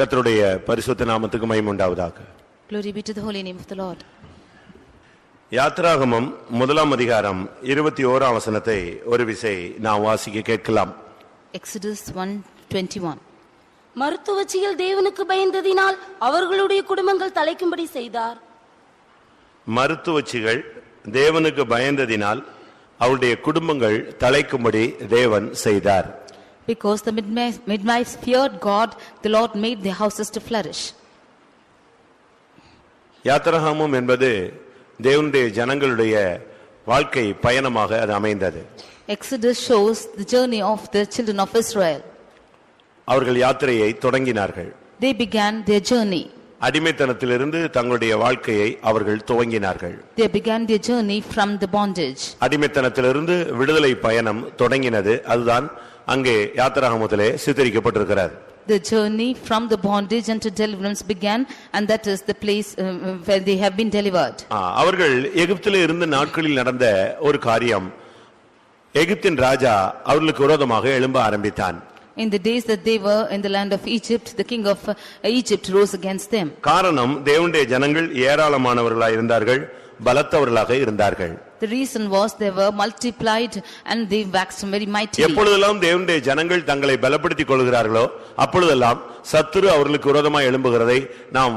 கர்த்தருடைய பரிசுத்த நாமத்துக்கு மகிமை உண்டாவதாக. Glory be to the holy name of the Lord. யாத்திராகமம் 1ஆம் அதிகாரம் 21ஆம் வசனத்தை ஒரு விசை நாம் வாசிக்க கேட்கலாம். Exodus 1:21. மருத்துவச்சிகள் தேவனுக்கு பயந்ததினால் அவர்களுடைய குடும்பங்கள் தலைக்கும்படி செய்தார். மருத்துவச்சிகள் தேவனுக்கு பயந்ததினால் அவருடைய குடும்பங்கள் தலைக்கும்படி தேவன் செய்தார். Because the midwives feared God, the Lord made their houses to flourish. யாத்திராகமம் என்பது தேவனுடைய ஜனங்களுடைய வாழ்க்கை பயணமாக அது அமைந்தது. Exodus shows the journey of the children of Israel. அவர்கள் யாத்திரையை தொடங்கினார்கள். They began their journey. அடிமைத்தனத்திலிருந்து தங்களுடைய வாழ்க்கையை அவர்கள் துவங்கினார்கள். They began their journey from the bondage. அடிமைத்தனத்திலிருந்து விடுதலை பயணம் தொடங்கினது. அதுதான் அங்கே யாத்திராகமத்திலே சித்தரிக்கப்பட்டிருக்கிறது. The journey from the bondage unto deliverance began, and that is the place where they have been delivered. அவர்கள் எகிப்திலே இருந்த நாட்களில் நடந்த ஒரு காரியம், எகிப்தின் ராஜா அவர்களுக்கு விரோதமாக எழும்ப ஆரம்பித்தான். In the days that they were in the land of Egypt, the king of Egypt rose against them. காரணம், தேவனுடைய ஜனங்கள் ஏராளமானவர்களாய் இருந்தார்கள், பலத்தவர்களாக இருந்தார்கள். The reason was they were multiplied and they waxed very mightily. எப்பொழுதெல்லாம் தேவனுடைய ஜனங்கள் தங்களை பலப்படுத்திக் கொள்கிறார்களோ அப்பொழுதெல்லாம் சத்துரு அவர்களுக்கு விரோதமாய் எழும்புகிறதை நாம்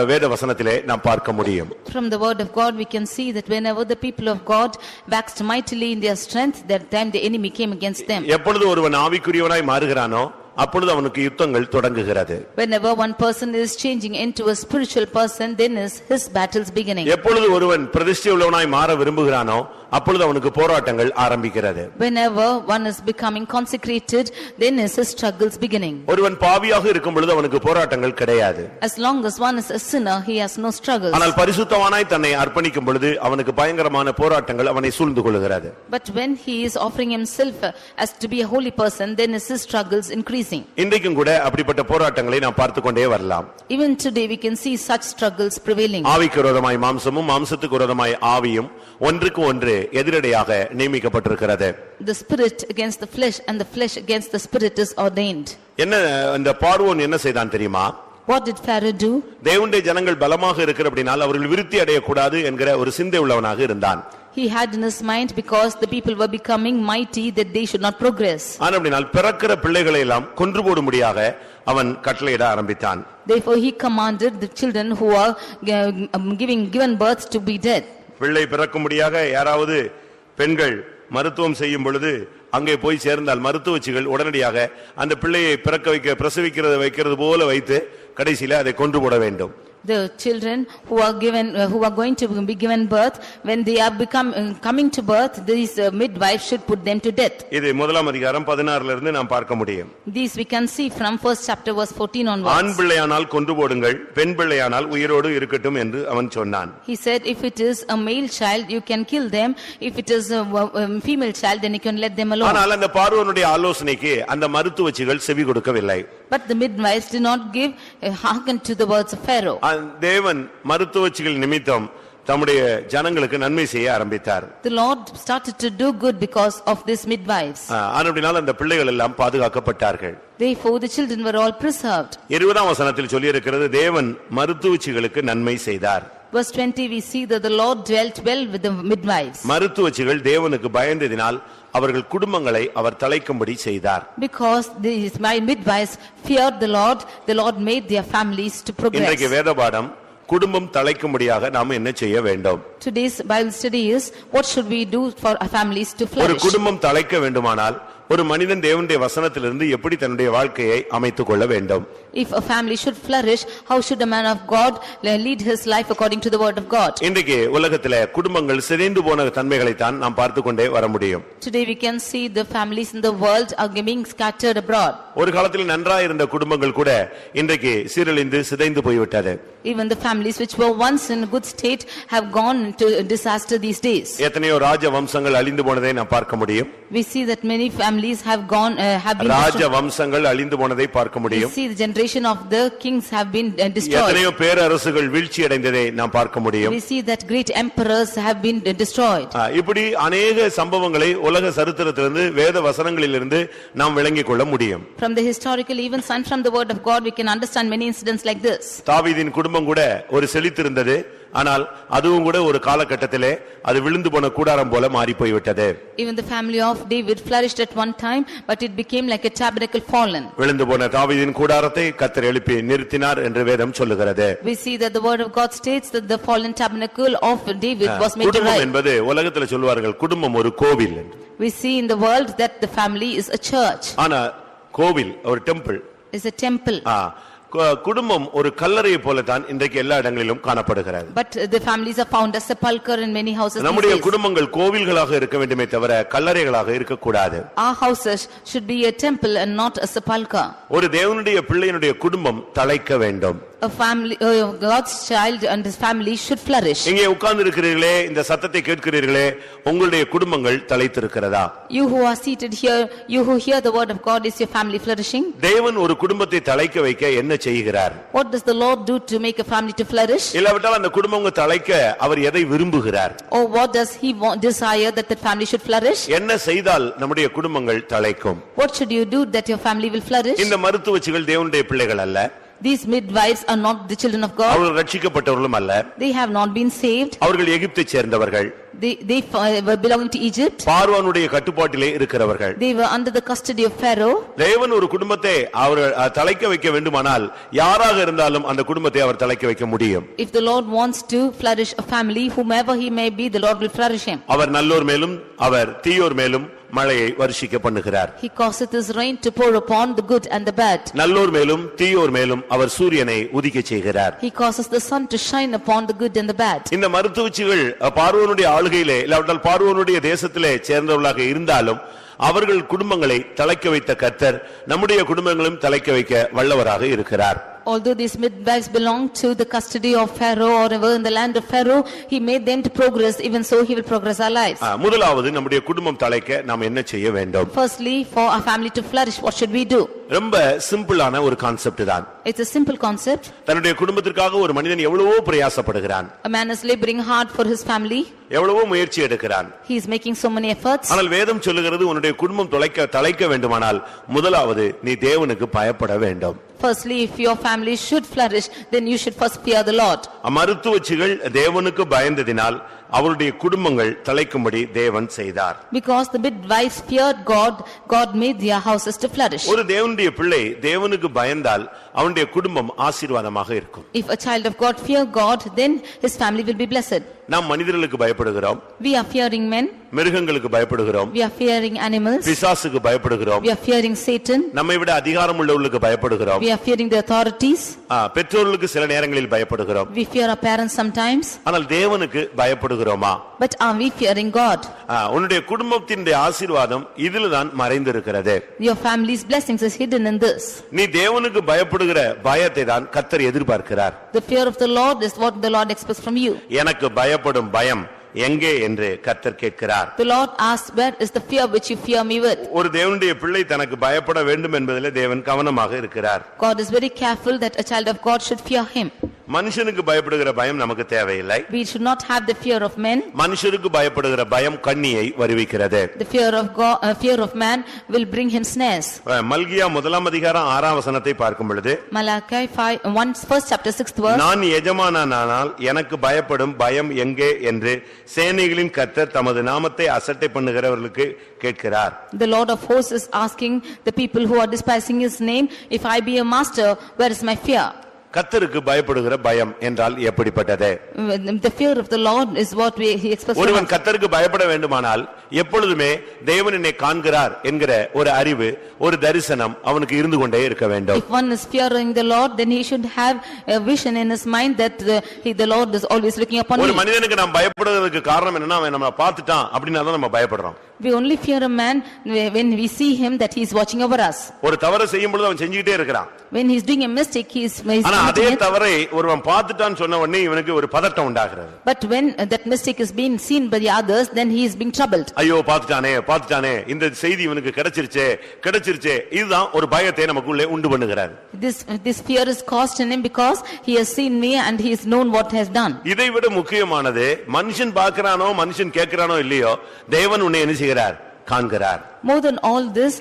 வேத வசனத்திலே நாம் பார்க்க முடியும். From the word of God we can see that whenever the people of God waxed mightily in their strength, that time the enemy came against them. எப்பொழுது ஒருவன் ஆவிக்குரியவனாய் மாறுகிறானோ அப்பொழுது அவனுக்கு யுத்தங்கள் தொடங்குகிறது. Whenever one person is changing into a spiritual person, then is his battles beginning. எப்பொழுது ஒருவன் பிரதிஷ்டை உள்ளவனாய் மாற விரும்புகிறானோ அப்பொழுது அவனுக்கு போராட்டங்கள் ஆரம்பிக்கிறது. Whenever one is becoming consecrated, then is his struggles beginning. ஒருவன் பாவியாக இருக்கும் பொழுது அவனுக்கு போராட்டங்கள் கிடையாது. As long as one is a sinner, he has no struggles. ஆனால் பரிசுத்தவானாய் தன்னை அர்ப்பணிக்கும் பொழுது அவனுக்கு பயங்கரமான போராட்டங்கள் அவனை சூழ்ந்து கொள்கிறது. But when he is offering himself as to be a holy person, then is his struggles increasing. இன்றைக்கும் கூட அப்படிப்பட்ட போராட்டங்களை நாம் பார்த்து கொண்டே வரலாம். Even today we can see such struggles prevailing. ஆவிக்கு விரோதமாய் மாம்சமும் மாம்சத்துக்கு விரோதமாய் ஆவியும் ஒன்றுக்கு ஒன்று எதிரடையாக நியமிக்கப்பட்டிருக்கிறது. The spirit against the flesh and the flesh against the spirit is ordained. என்ன இந்த பார்வோன் என்ன செய்தான் தெரியுமா? What did Pharaoh do? தேவனுடைய ஜனங்கள் பலமாக இருக்கிறபடியால் அவர்கள் விருத்தி அடையக்கூடாது என்கிற ஒரு சிந்தை உள்ளவனாக இருந்தான். He had in his mind, because the people were becoming mighty, that they should not progress. ஆனபடியால் பிறக்கிற பிள்ளைகளை எல்லாம் கொன்று போடும்படியாக அவன் கட்டளையிட ஆரம்பித்தான். Therefore he commanded the children who are given birth to be dead. பிள்ளை பிறக்கும்படியாக யாராவது பெண்கள் மருத்துவம் செய்யும் பொழுது அங்கே போய் சேர்ந்தால் மருத்துவச்சிகள் உடனடியாக அந்த பிள்ளையை வைக்கிறது போல வைத்து கடைசியில அதை கொன்று போட வேண்டும். The children who are going to be given birth, when they are coming to birth, these midwives should put them to death. இது 1ஆம் அதிகாரம் 16ல இருந்து நாம் பார்க்க முடியும். These we can see from first chapter verse 14 onwards. ஆண் பிள்ளையானால் கொன்று போடுங்கள், பெண் பிள்ளையானால் உயிரோடு இருக்கட்டும் என்று அவன் சொன்னான். He said, if it is a male child you can kill them, if it is a female child then you can let them alone. ஆனால் அந்த பார்வோனுடைய ஆலோசனைக்கு அந்த மருத்துவச்சிகள் செவி கொடுக்கவில்லை. But the midwives did not give hearken to the words of Pharaoh. தேவன் மருத்துவச்சிகள் நிமித்தம் தம்முடைய ஜனங்களுக்கு நன்மை செய்ய ஆரம்பித்தார். The Lord started to do good because of these midwives. ஆனபடியால் அந்த பிள்ளைகள் எல்லாம் பாதுகாக்கப்பட்டார்கள். Therefore the children were all preserved. 20ஆம் வசனத்தில் சொல்லி இருக்கிறது, தேவன் மருத்துவச்சிகளுக்கு நன்மை செய்தார். Verse 20 we see that the Lord dwelt well with the midwives. மருத்துவச்சிகள் தேவனுக்கு பயந்ததினால் அவர்கள் குடும்பங்களை அவர் தலைக்கும்படி செய்தார். Because these midwives feared the Lord made their families to progress. இன்றைக்கு வேத பாடம், குடும்பம் தலைக்கும்படியாக நாம் என்ன செய்ய வேண்டும்? Today's Bible study is, what should we do for our families to flourish? ஒரு குடும்பம் தலைக்க வேண்டுமானால் ஒரு மனிதன் தேவனுடைய வசனத்திலிருந்து எப்படி தன்னுடைய வாழ்க்கையை அமைத்துக் கொள்ள வேண்டும்? If a family should flourish, how should a man of God lead his life according to the word of God? இன்றைக்கு உலகத்திலே குடும்பங்கள் சிதைந்து போன தன்மைகளை தான் நாம் பார்த்து கொண்டே வர முடியும். Today we can see the families in the world are being scattered abroad. ஒரு காலத்தில் நன்றாய் இருந்த குடும்பங்கள் கூட இன்றைக்கு சீரழிந்து சிதைந்து போய்விட்டது. Even the families which were once in good state have gone into disaster these days. எத்தனையோ ராஜ வம்சங்கள் அழிந்து போனதை நாம் பார்க்க முடியும். We see that many families families have gone, have been Raja destroyed. வம்சங்கள் அழிந்து போனதை பார்க்க We முடியும். see the generation of the kings have been destroyed. எத்தனையோ பேரரசுகள் வீழ்ச்சி அடைந்ததை நாம் பார்க்க முடியும். We see that great emperors have been destroyed. இப்படி அநேக சம்பவங்களை உலக சரித்திரத்திலிருந்து வேத வசனங்களிலிருந்து நாம் விளங்கிக் கொள்ள முடியும். From the historical events and from the word of God, we can understand many incidents like this. தாவீதின் குடும்பம் கூட ஒரு செழித்திருந்தது. ஆனால் அதுவும் கூட ஒரு காலகட்டத்திலே அது விழுந்து போன கூடாரம் போல மாறி போய்விட்டது. Even the family of David flourished at one time, but it became like a tabernacle fallen. விழுந்து போன தாவீதின் கூடாரத்தை கர்த்தர் எழுப்பி நிறுத்தினார் என்று வேதம் சொல்லுகிறது. We see that the word of God states that the fallen tabernacle of David was made to குடும்பம் rise. என்பது உலகத்தில் சொல்வார்கள் குடும்பம் ஒரு கோவில் என்று. We see in the world that the family is a church, ஆனா கோவில் ஒரு டெம்பிள். is a temple. குடும்பம் ஒரு கல்லறையை போல தான் இன்றைக்கு எல்லா இடங்களிலும் காணப்படுகிறது. But the families are found as sepulcher in many houses these நம்முடைய days. குடும்பங்கள் கோவில்களாக இருக்க வேண்டுமே தவிர கல்லறைகளாக இருக்க கூடாது. Our houses should be a temple and not a sepulcher. ஒரு தேவனுடைய பிள்ளையினுடைய குடும்பம் தழைக்க வேண்டும். A family, God's child and his family should flourish. இங்கே உட்கார்ந்து இருக்கிறீர்களே, இந்த சத்தத்தை கேட்கிறீர்களே, உங்களுடைய குடும்பங்கள் தழைத்திருக்கிறதா? You who are seated here, you who hear the word of God, is your family flourishing? தேவன் ஒரு குடும்பத்தை தழைக்க வைக்க என்ன செய்கிறார்? What does the Lord do to make a family to flourish? இல்லாவிட்டால் அந்த குடும்பங்கள் தழைக்க அவர் எதை விரும்புகிறார்? Or what does he desire that the family should flourish? என்ன செய்தால் நம்முடைய குடும்பங்கள் தழைக்கும்? What should you do that your family will flourish? இந்த மருத்துவச்சிகள் தேவனுடைய பிள்ளைகள் அல்ல. These midwives are not the children of God. அவர்கள் ரட்சிக்கப்பட்டவர்களும் அல்ல. They have not been saved. அவர்கள் எகிப்தைச் சேர்ந்தவர்கள். They were belonging to Egypt. பார்வோனுடைய கட்டுப்பாட்டிலே இருக்கிறவர்கள். They were under the custody of Pharaoh. தேவன் ஒரு குடும்பத்தை அவர் தழைக்க வைக்க வேண்டுமானால் யாராக இருந்தாலும் அந்த குடும்பத்தை அவர் தழைக்க வைக்க முடியும். If the Lord wants to flourish a family, whomever he may be, the Lord will flourish him. அவர் நல்லோர் மேலும் அவர் தீயோர் மேலும் மழையை வருஷிக்க பண்ணுகிறார். He causeth his rain to pour upon the good and the bad. நல்லோர் மேலும் தீயோர் மேலும் அவர் சூரியனை உதிக்கச் செய்கிறார். He causes the sun to shine upon the good and the bad. இந்த மருத்துவச்சிகள் பார்வோனுடைய ஆளுகையிலே இல்லாவிட்டால் பார்வோனுடைய தேசத்திலே சேர்ந்தவர்களாக இருந்தாலும் அவர்கள் குடும்பங்களை தழைக்க வைத்த கர்த்தர் நம்முடைய குடும்பங்களும் தழைக்க வைக்க வல்லவராக இருக்கிறார். Although these midwives belong to the custody of Pharaoh or ever in the land of Pharaoh, he made them to progress, even so he will progress our lives. முதலாவது நம்முடைய குடும்பம் தழைக்க நாம் என்ன செய்ய வேண்டும்? Firstly, for our family to flourish, what should we do? ரொம்ப சிம்பிளான ஒரு கான்செப்ட் தான். It's a simple concept. தன்னுடைய குடும்பத்திற்காக ஒரு மனிதன் எவ்வளவோ பிரயாசப்படுகிறான். A man is laboring hard for his family. எவ்வளவோ முயற்சி எடுக்கிறான். He is making so many efforts. ஆனால் வேதம் சொல்லுகிறது உன்னுடைய குடும்பம் தழைக்க வேண்டுமானால் முதலாவது நீ தேவனுக்கு பயப்பட வேண்டும். Firstly, if your family should flourish, then you should first fear the Lord. மருத்துவச்சிகள் தேவனுக்கு பயந்ததினால் அவருடைய குடும்பங்கள் தழைக்கும்படி தேவன் செய்தார். Because the midwives feared God, God made their houses to flourish. ஒரு தேவனுடைய பிள்ளை தேவனுக்கு பயந்தால் அவனுடைய குடும்பம் ஆசீர்வாதமாக இருக்கும். If a child of God fear God, then his family will be blessed. நாம் மனிதர்களுக்கு பயப்படுகிறோம். We are fearing men. மிருகங்களுக்கு பயப்படுகிறோம். We are fearing animals. பிசாசுக்கு பயப்படுகிறோம். We are fearing Satan. நம்மை விட அதிகாரம் உள்ளவர்களுக்கு பயப்படுகிறோம். We are fearing the authorities. பெற்றோர்களுக்கு சில நேரங்களில் பயப்படுகிறோம். We fear our parents sometimes. ஆனால் தேவனுக்கு பயப்படுகிறோமா? But are we fearing God? உன்னுடைய குடும்பத்தின் ஆசீர்வாதம் இதில் தான் மறைந்திருக்கிறது. Your family's blessings is hidden in this. நீ தேவனுக்கு பயப்படுகிற பயத்தை தான் கர்த்தர் எதிர்பார்க்கிறார். The fear of the Lord is what the Lord expects from you. எனக்கு பயப்படும் பயம் எங்கே என்று கர்த்தர் கேட்கிறார். The Lord asks, where is the fear which you fear me with? ஒரு தேவனுடைய பிள்ளை தனக்கு பயப்பட வேண்டும் என்பதிலே தேவன் கவனமாக இருக்கிறார். God is very careful that a child of God should fear him. மனுஷனுக்கு பயப்படுகிற பயம் நமக்கு தேவையில்லை. We should not have the fear of men. மனுஷருக்கு பயப்படுகிற பயம் கண்ணியை வருவிக்கிறது. The fear of God, fear of man will bring him snares. மல்கியா 1:6 பார்க்கும் பொழுது Malachi 1 chapter 6th verse. நான் எஜமானானால் எனக்கு பயப்படும் பயம் எங்கே என்று சேனைகளின் கர்த்தர் தமது நாமத்தை அசட்டை பண்ணுகிறவர்களுக்கு கேட்கிறார். The Lord of hosts is asking the people who are despising his name, if I be a master, where is my fear? கர்த்தருக்கு பயப்படுகிற பயம் என்றால் எப்படிப்பட்டது? The fear of the Lord is what he expects from ஒருவன் us. கர்த்தருக்கு பயப்பட வேண்டுமானால் எப்பொழுதுமே தேவன் என்னை காண்கிறார் என்கிற ஒரு அறிவு ஒரு தரிசனம் அவனுக்கு இருந்து கொண்டே இருக்க வேண்டும். If one is fearing the Lord, then he should have a vision in his mind that the Lord is always looking upon ஒரு him. மனிதனுக்கு நாம் பயப்படுவதற்கு காரணம் என்னன்னா அவன் நம்மை பார்த்துட்டான் அப்படின்னா தான் நம்ம பயப்படுறோம். We only fear a man when we see him that he is watching over us. ஒரு தவறு செய்யும் பொழுது அவன் செஞ்சிட்டே இருக்கிறான். When he is doing a mistake, he is ஆனா அதே தவறை ஒருவன் பார்த்துட்டான்னு சொன்ன உடனே இவனுக்கு ஒரு பதட்டம் உண்டாகிறது. But when that mistake is being seen by the others, then he is being troubled. ஐயோ பாத்துட்டானே இந்த செய்தி இவனுக்கு கிடைச்சிருச்சே இதுதான் ஒரு பயத்தை நமக்குள்ளே உண்டு பண்ணுகிறார். This fear is caused in him because he has seen me and he has known what he has done. இதை விட முக்கியமானது மனுஷன் பார்க்கறானோ மனுஷன் கேட்கறானோ இல்லையோ தேவன் உன்னை என்ன செய்கிறார்? காண்கிறார். More than all this,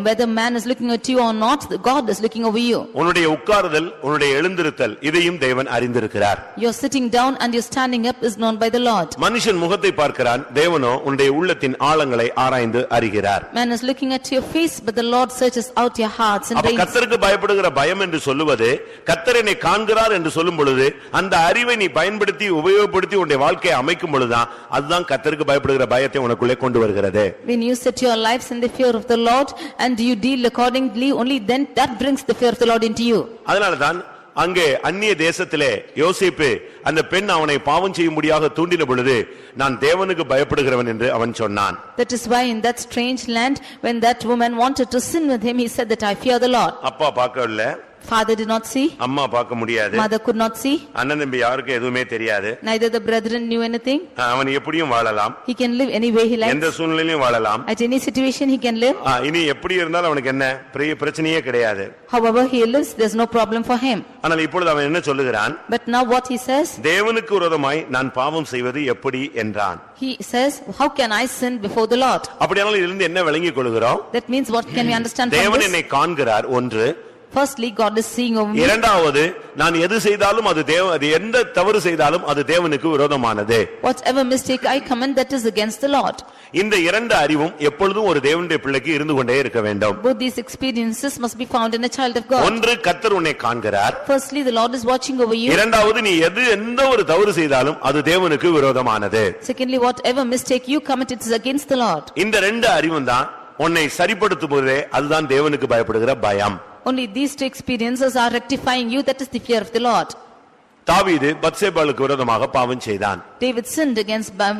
whether man is looking at you or not, God is looking over you. உன்னுடைய உட்காருதல் உன்னுடைய எழுந்திருத்தல் இதையும் தேவன் அறிந்திருக்கிறார். Your sitting down and your standing up is known by the Lord. மனுஷன் முகத்தை பார்க்கிறான், தேவனோ உன்னுடைய உள்ளத்தின் ஆழங்களை ஆராய்ந்து அறிகிறார். Man is looking at your face, but the Lord searches out your hearts and reins. கர்த்தருக்கு பயப்படுகிற பயம் என்று சொல்லுவது கர்த்தர் என்னை காண்கிறார் என்று சொல்லும் பொழுது அந்த அறிவை நீ பயன்படுத்தி உபயோகப்படுத்தி உன்னுடைய வாழ்க்கையை அமைக்கும் பொழுதுதான் அதுதான் கர்த்தருக்கு பயப்படுகிற பயத்தை உனக்குள்ளே கொண்டு வருகிறது. When you set your lives in the fear of the Lord and you deal accordingly, only then that brings the fear of the Lord into you. அதனால்தான் அங்கே அந்நிய தேசத்திலே யோசேப்பு அந்த பெண் அவனை பாவம் செய்யும்படியாக தூண்டின பொழுது நான் தேவனுக்கு பயப்படுகிறவன் என்று அவன் சொன்னான். That is why in that strange land when that woman wanted to sin with him, he said that I fear the Lord. அப்பா பார்க்கவில்லை, Father did not see, அம்மா பார்க்க முடியாது, mother could not see, அண்ணன் தம்பி யாருக்கும் எதுவுமே தெரியாது, neither the brethren knew anything. அவன் எப்படியும் வாழலாம், He can live any way he likes, எந்த சூழ்நிலையிலும் வாழலாம், at any situation he can live. இனி எப்படி இருந்தாலும் அவனுக்கு என்ன பிரச்சனையே கிடையாது. However he lives, there's no problem for him. ஆனால் இப்பொழுது அவன் என்ன சொல்லுகிறான்? But now what he says? தேவனுக்கு விரோதமாய் நான் பாவம் செய்வது எப்படி என்றான். He says, how can I sin before the Lord? அப்படியானால் இதிலிருந்து என்ன விளங்கிக் கொள்கிறோம்? That means what can we understand from தேவன் this? என்னை காண்கிறார் ஒன்று. Firstly, God is seeing over me. இரண்டாவது நான் எது செய்தாலும் அது எந்த தவறு செய்தாலும் அது தேவனுக்கு விரோதமானது. Whatever mistake I commit, that is against the Lord. இந்த இரண்டு அறிவும் எப்பொழுதும் ஒரு தேவனுடைய பிள்ளைக்கு இருந்து கொண்டே இருக்க வேண்டும். Both these experiences must be found in a child of God. ஒன்று கர்த்தர் உன்னை காண்கிறார். Firstly, the Lord is watching over you. இரண்டாவது நீ எந்த ஒரு தவறு செய்தாலும் அது தேவனுக்கு விரோதமானது. Secondly, whatever mistake you commit, it is against the Lord. இந்த ரெண்டு அறிவும் தான் உன்னை சரிப்படுத்தும்போதே அதுதான் தேவனுக்கு பயப்படுகிற பயம். Only these two experiences are rectifying you, that is the fear of the Lord. தாவீது பத்சேபாளுக்கு விரோதமாக பாவம் செய்தான். David sinned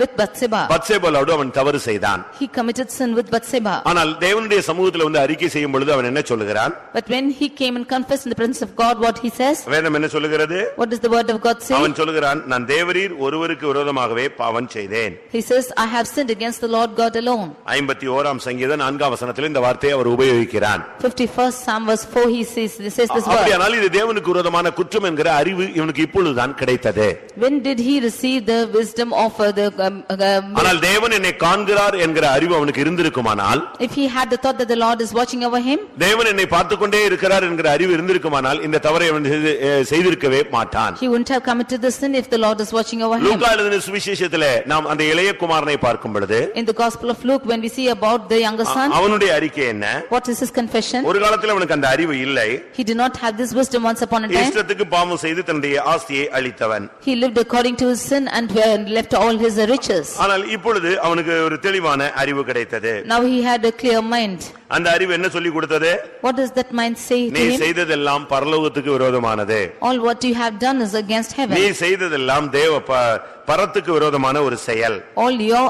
with Bathsheba. பத்சேபாளோடு அவன் தவறு செய்தான். He committed sin with Bathsheba. ஆனால் தேவனுடைய சமூகத்தில் வந்து அறிக்கை செய்யும் பொழுது அவன் என்ன சொல்லுகிறான்? But when he came and confessed in the presence of God, what he says? வேதம் என்ன சொல்லுகிறது? What does the word of God say? அவன் சொல்லுகிறான், நான் தேவரீர் ஒருவருக்கு விரோதமாகவே பாவம் செய்தேன். He says, I have sinned against the Lord God alone. 51ஆம் சங்கீதம் 4ஆம் வசனத்தில் இந்த வார்த்தையை அவர் உபயோகிக்கிறான். 51st Psalm verse 4, he says this word. அப்படியானால் இது தேவனுக்கு விரோதமான குற்றம் என்கிற அறிவு இவனுக்கு இப்பொழுதுதான் கிடைத்தது. When did he receive the wisdom of the ஆனால் தேவன் என்னை காண்கிறார் என்கிற அறிவு அவனுக்கு இருந்திருக்குமானால், if he had the thought that the Lord is watching over him, தேவன் என்னை பார்த்துக் கொண்டே இருக்கிறார் என்கிற அறிவு இருந்திருக்குமானால் இந்த தவறை அவன் செய்திருக்கவே மாட்டான். he wouldn't have committed the sin if the Lord is watching over him. லூக்கா எழுதின சுவிசேஷத்திலே நாம் அந்த இளைய குமாரனை பார்க்கும் பொழுது, In the Gospel of Luke, when we see about the younger son, அவனுடைய அறிக்கை என்ன? what is his confession? ஒரு காலத்தில் அவனுக்கு அந்த அறிவு இல்லை. He did not have this wisdom once upon a time. இஷ்டத்துக்கு பாவம் செய்து தன்னுடைய ஆஸ்தியை அழித்தவன். He lived according to his sin and left all his riches. ஆனால் இப்பொழுது அவனுக்கு ஒரு தெளிவான அறிவு கிடைத்தது. Now he had a clear mind. அந்த அறிவு என்ன சொல்லி கொடுத்தது? What does that mind say to நீ him? செய்ததெல்லாம் பரலோகத்துக்கு விரோதமானது. All what you have done is against heaven. நீ செய்ததெல்லாம் பரத்துக்கு விரோதமான ஒரு செயல். All your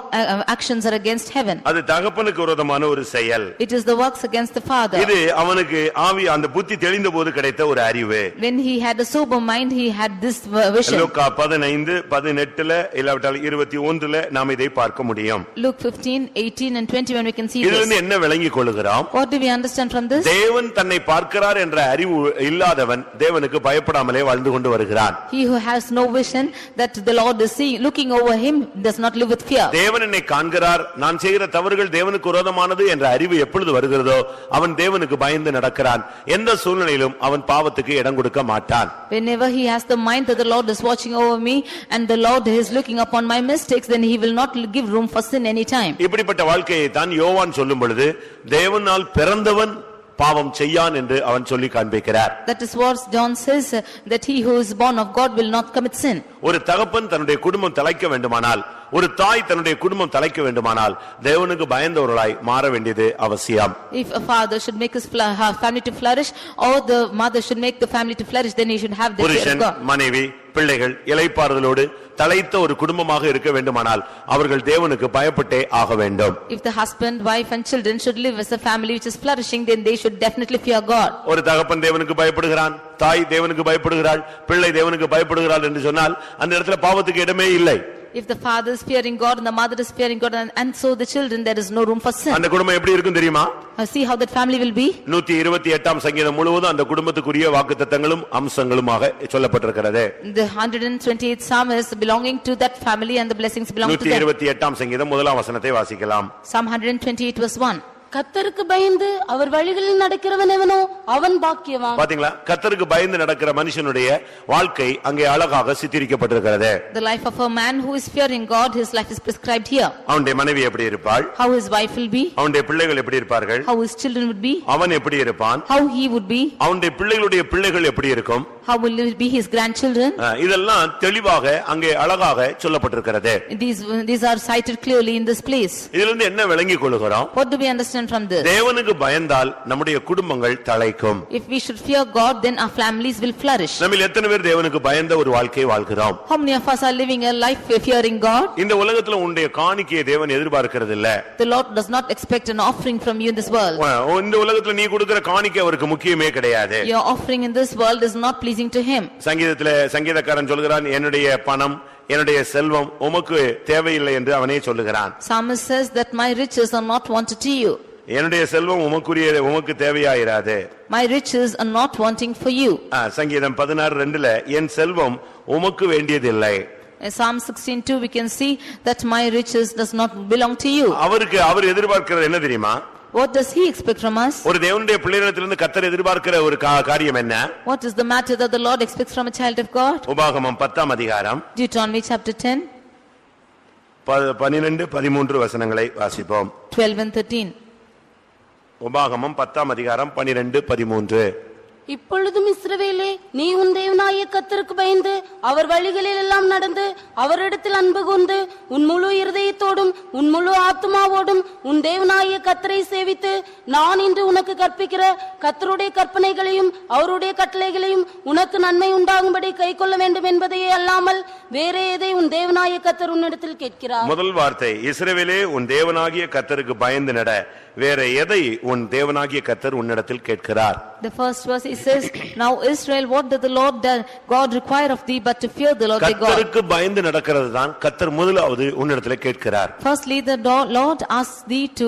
actions are against heaven. அது தகப்பனுக்கு விரோதமான ஒரு செயல். It is the works against the father. இது அவனுக்கு ஆவி அந்த புத்தி தெளிந்தபோது கிடைத்த ஒரு அறிவு. When he had a sober mind, he had this vision. லூக்கா 15:18 இல்லாவிட்டால் 21 நாம் இதை பார்க்க முடியும். Luke 15:18 and 21 we can see இதிலிருந்து this. என்ன விளங்கிக் கொள்கிறோம்? What do we understand from this? தேவன் தன்னை பார்க்கிறார் என்ற அறிவு இல்லாதவன் தேவனுக்கு பயப்படாமலே வாழ்ந்து கொண்டு வருகிறான். He who has no vision that the Lord is looking over him does not live with fear. தேவன் என்னை காண்கிறார், நான் செய்கிற தவறுகள் தேவனுக்கு விரோதமானது என்ற அறிவு எப்பொழுது வருகிறதோ அவன் தேவனுக்கு பயந்து நடக்கிறான். எந்த சூழ்நிலையிலும் அவன் பாவத்துக்கு இடம் கொடுக்க மாட்டான். Whenever he has the mind that the Lord is watching over me and the Lord is looking upon my mistakes, then he will not give room for sin any time. இப்படிப்பட்ட வாழ்க்கையை தான் யோவான் சொல்லும் பொழுது தேவனால் பிறந்தவன் பாவம் செய்யான் என்று அவன் சொல்லி காண்பிக்கிறார். That is what John says, that he who is born of God will not commit sin. ஒரு தகப்பன் தன்னுடைய குடும்பம் தலைக்க வேண்டுமானால், ஒரு தாய் தன்னுடைய குடும்பம் தலைக்க வேண்டுமானால் தேவனுக்கு பயந்தவர்களாய் மாற வேண்டியது அவசியம். If a father should make his family to flourish or the mother should make the family to flourish, then he should have the fear of God. மனைவி பிள்ளைகள் இளைப்பாறுதலோடு தலைத்த ஒரு குடும்பமாக இருக்க வேண்டுமானால் அவர்கள் தேவனுக்கு பயப்பட்டே ஆக வேண்டும். If the husband, wife and children should live as a family which is flourishing, then they should definitely fear God. ஒரு தகப்பன் தேவனுக்கு பயப்படுகிறான், தாய் தேவனுக்கு பயப்படுகிறாள், பிள்ளை தேவனுக்கு பயப்படுகிறாள் என்று சொன்னால் அந்த இடத்துல பாவத்துக்கு இடமே இல்லை. If the father is fearing God and the mother is fearing God and so the children, there is no room for sin. அந்த குடும்பம் எப்படி இருக்கும் தெரியுமா? See how that family will be. 128ஆம் சங்கீதம் முழுவதும் அந்த குடும்பத்துக்குரிய வாக்குத்தத்தங்களும் அம்சங்களுமாக சொல்லப்பட்டிருக்கிறது. The 128th psalm is belonging to that family and the blessings belong to them. 128ஆம் சங்கீதம் முதலாம் வசனத்தை வாசிக்கலாம். Psalm 128 verse 1. கர்த்தருக்கு பயந்து அவர் வழிகளில் நடக்கிறவன் எவனோ அவன் பாக்கியவான். பாத்தீங்களா? கர்த்தருக்கு பயந்து நடக்கிற மனுஷனுடைய வாழ்க்கை அங்கே அழகாக சித்தரிக்கப்பட்டிருக்கிறது. The life of a man who is fearing God, his life is prescribed here. அவனுடைய மனைவி எப்படி இருப்பாள்? How his wife will be. அவனுடைய பிள்ளைகள் எப்படி இருப்பார்கள்? How his children would be. அவன் எப்படி இருப்பான்? How he would be. அவனுடைய பிள்ளைகளுடைய பிள்ளைகள் எப்படி இருக்கும்? How will it be his grandchildren. இதெல்லாம் தெளிவாக அங்கே அழகாக சொல்லப்பட்டிருக்கிறது. These are cited clearly in this place. இதிலிருந்து என்ன விளங்கிக் கொள்கிறோம்? What do we understand from this? தேவனுக்கு பயந்தால் நம்முடைய குடும்பங்கள் தழைக்கும். If we should fear God, then our families will flourish. நம்மில் எத்தனை பேர் தேவனுக்கு பயந்த ஒரு வாழ்க்கை வாழ்கிறோம்? How many of us are living a life fearing God? இந்த உலகத்துல உன்னுடைய காணிக்கையை தேவன் எதிர்பார்க்கிறது இல்ல. The Lord does not expect an offering from you in this world. இந்த உலகத்துல நீ கொடுக்கிற காணிக்கை அவருக்கு முக்கியமே கிடையாது. Your offering in this world is not pleasing to him. சங்கீதத்திலே சங்கீதக்காரன் சொல்கிறான், என்னுடைய பணம் என்னுடைய செல்வம் உமக்கு தேவையில்லை என்று அவனே சொல்லுகிறான். Psalmist says that my riches are not wanted to you. என்னுடைய செல்வம் உமக்கு தேவையாயிராது. My riches are not wanting for you. சங்கீதம் 16:2ல என் செல்வம் உமக்கு வேண்டியதில்லை. In Psalm 16:2 we can see that my riches does not belong to you. அவர் எதிர்பார்க்கிறது என்ன தெரியுமா? What does he expect from us? ஒரு தேவனுடைய பிள்ளையிடத்திலிருந்து கர்த்தர் எதிர்பார்க்கிற ஒரு காரியம் என்ன? What is the matter that the Lord expects from a child of God? உபாகமம் 10ஆம் அதிகாரம் Deuteronomy chapter 10 12-13 வசனங்களை வாசிப்போம். 12 and 13. உபாகமம் 10ஆம் அதிகாரம் 12-13. இப்பொழுதும் இஸ்ரவேலே, நீ உன் தேவனாகிய கர்த்தருக்கு பயந்து அவர் வழிகளில் எல்லாம் நடந்து அவரிடத்தில் அன்பு கூர்ந்து உன் முழு இருதயத்தோடும் உன் முழு ஆத்துமாவோடும் உன் தேவனாகிய கர்த்தரை சேவித்து நான் இன்று உனக்கு கற்பிக்கிற கர்த்தருடைய கற்பனைகளையும் அவருடைய கட்டளைகளையும் உனக்கு நன்மை உண்டாகும்படி கைக்கொள்ள வேண்டும் என்பதையே அல்லாமல் வேறே எதை உன் தேவனாகிய கர்த்தர் உன்னிடத்தில் கேட்கிறார். முதல் வார்த்தை, இஸ்ரவேலே உன் தேவனாகிய கர்த்தருக்கு பயந்து நட, வேற எதை உன் தேவனாகிய கர்த்தர் உன்னிடத்தில் கேட்கிறார்? The first verse it says, now Israel, what does the Lord God require of thee but to fear the Lord thy God? கர்த்தருக்கு பயந்து நடக்கிறது தான் கர்த்தர் முதலாவது உன்னிடத்தில் கேட்கிறார். Firstly the Lord asks thee to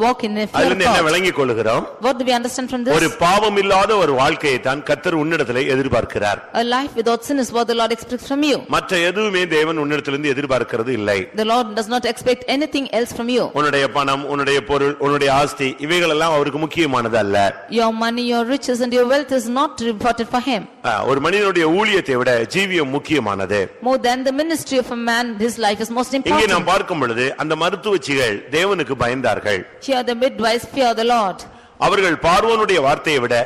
walk in fear of அதிலிருந்து என்ன God. விளங்கிக் கொள்கிறோம்? What do we understand from this? ஒரு பாவம் இல்லாத ஒரு வாழ்க்கையை தான் கர்த்தர் உன்னிடத்தில் எதிர்பார்க்கிறார். A life without sin is what the Lord expects from you. மற்ற எதுவுமே தேவன் உன்னிடத்திலிருந்து எதிர்பார்க்கிறது இல்லை. The Lord does not expect anything else from you. உன்னுடைய பணம், உன்னுடைய பொருள், உன்னுடைய ஆஸ்தி, இவைகள் எல்லாம் அவருக்கு முக்கியமானது அல்ல. Your money, your riches and your wealth is not important for him. ஒரு மனிதனுடைய ஊழியத்தை விட ஜீவியம் முக்கியமானது. More than the ministry of a man, his life is most இங்கே important. நாம் பார்க்கும் பொழுது அந்த மருத்துவச்சிகள் தேவனுக்கு பயந்தார்கள். Here the midwives fear the Lord. அவர்கள் பார்வோனுடைய வார்த்தையை விட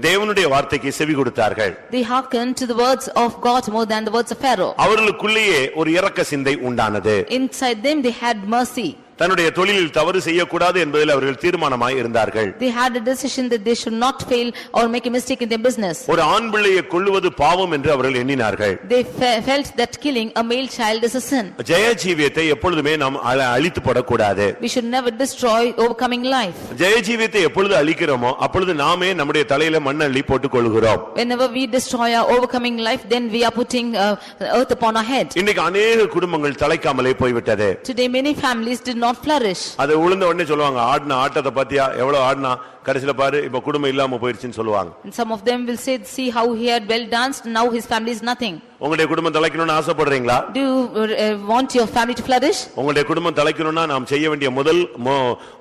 தேவனுடைய வார்த்தைக்கு செவி கொடுத்தார்கள். They hearkened to the words of God more than the words of Pharaoh. அவர்களுக்குள்ளேயே ஒரு இரக்க சிந்தை உண்டானது. Inside them they had mercy. தன்னுடைய தொழிலில் தவறு செய்யக்கூடாது என்பதில் அவர்கள் தீர்மானமாய் இருந்தார்கள். They had a decision that they should not fail or make a mistake in their business. ஒரு ஆண் பிள்ளையை கொல்லுவது பாவம் என்று அவர்கள் எண்ணினார்கள். They felt that killing a male child is a sin. ஜெய ஜீவியத்தை எப்பொழுதுமே நாம் அழித்து போடக்கூடாது. We should never destroy overcoming life. ஜெய ஜீவியத்தை எப்பொழுது அழிக்கிறோமோ அப்பொழுது நாமே நம்முடைய தலையில மண் அள்ளி போட்டுக் கொள்கிறோம். Whenever we destroy our overcoming life, then we are putting earth upon our head. இன்னைக்கு अनेक குடும்பங்கள் தலைக்காமலே போய்விட்டது. Today many families did not flourish. அது உளுந்த உடனே சொல்லுவாங்க, ஆடின ஆட்டத்தை பாத்தியா, எவ்வளவு ஆடினா, கடைசில பாரு இப்ப குடும்பம் இல்லாம போயிருச்சுன்னு சொல்லுவாங்க. And some of them will say, see how he had well danced, now his family is nothing. உங்களுடைய குடும்பம் தலைக்கணும்னு ஆசைப்படுறீங்களா? Do you want your family to flourish? உங்களுடைய குடும்பம் தலைக்கணும்னா நாம் செய்ய வேண்டிய முதல்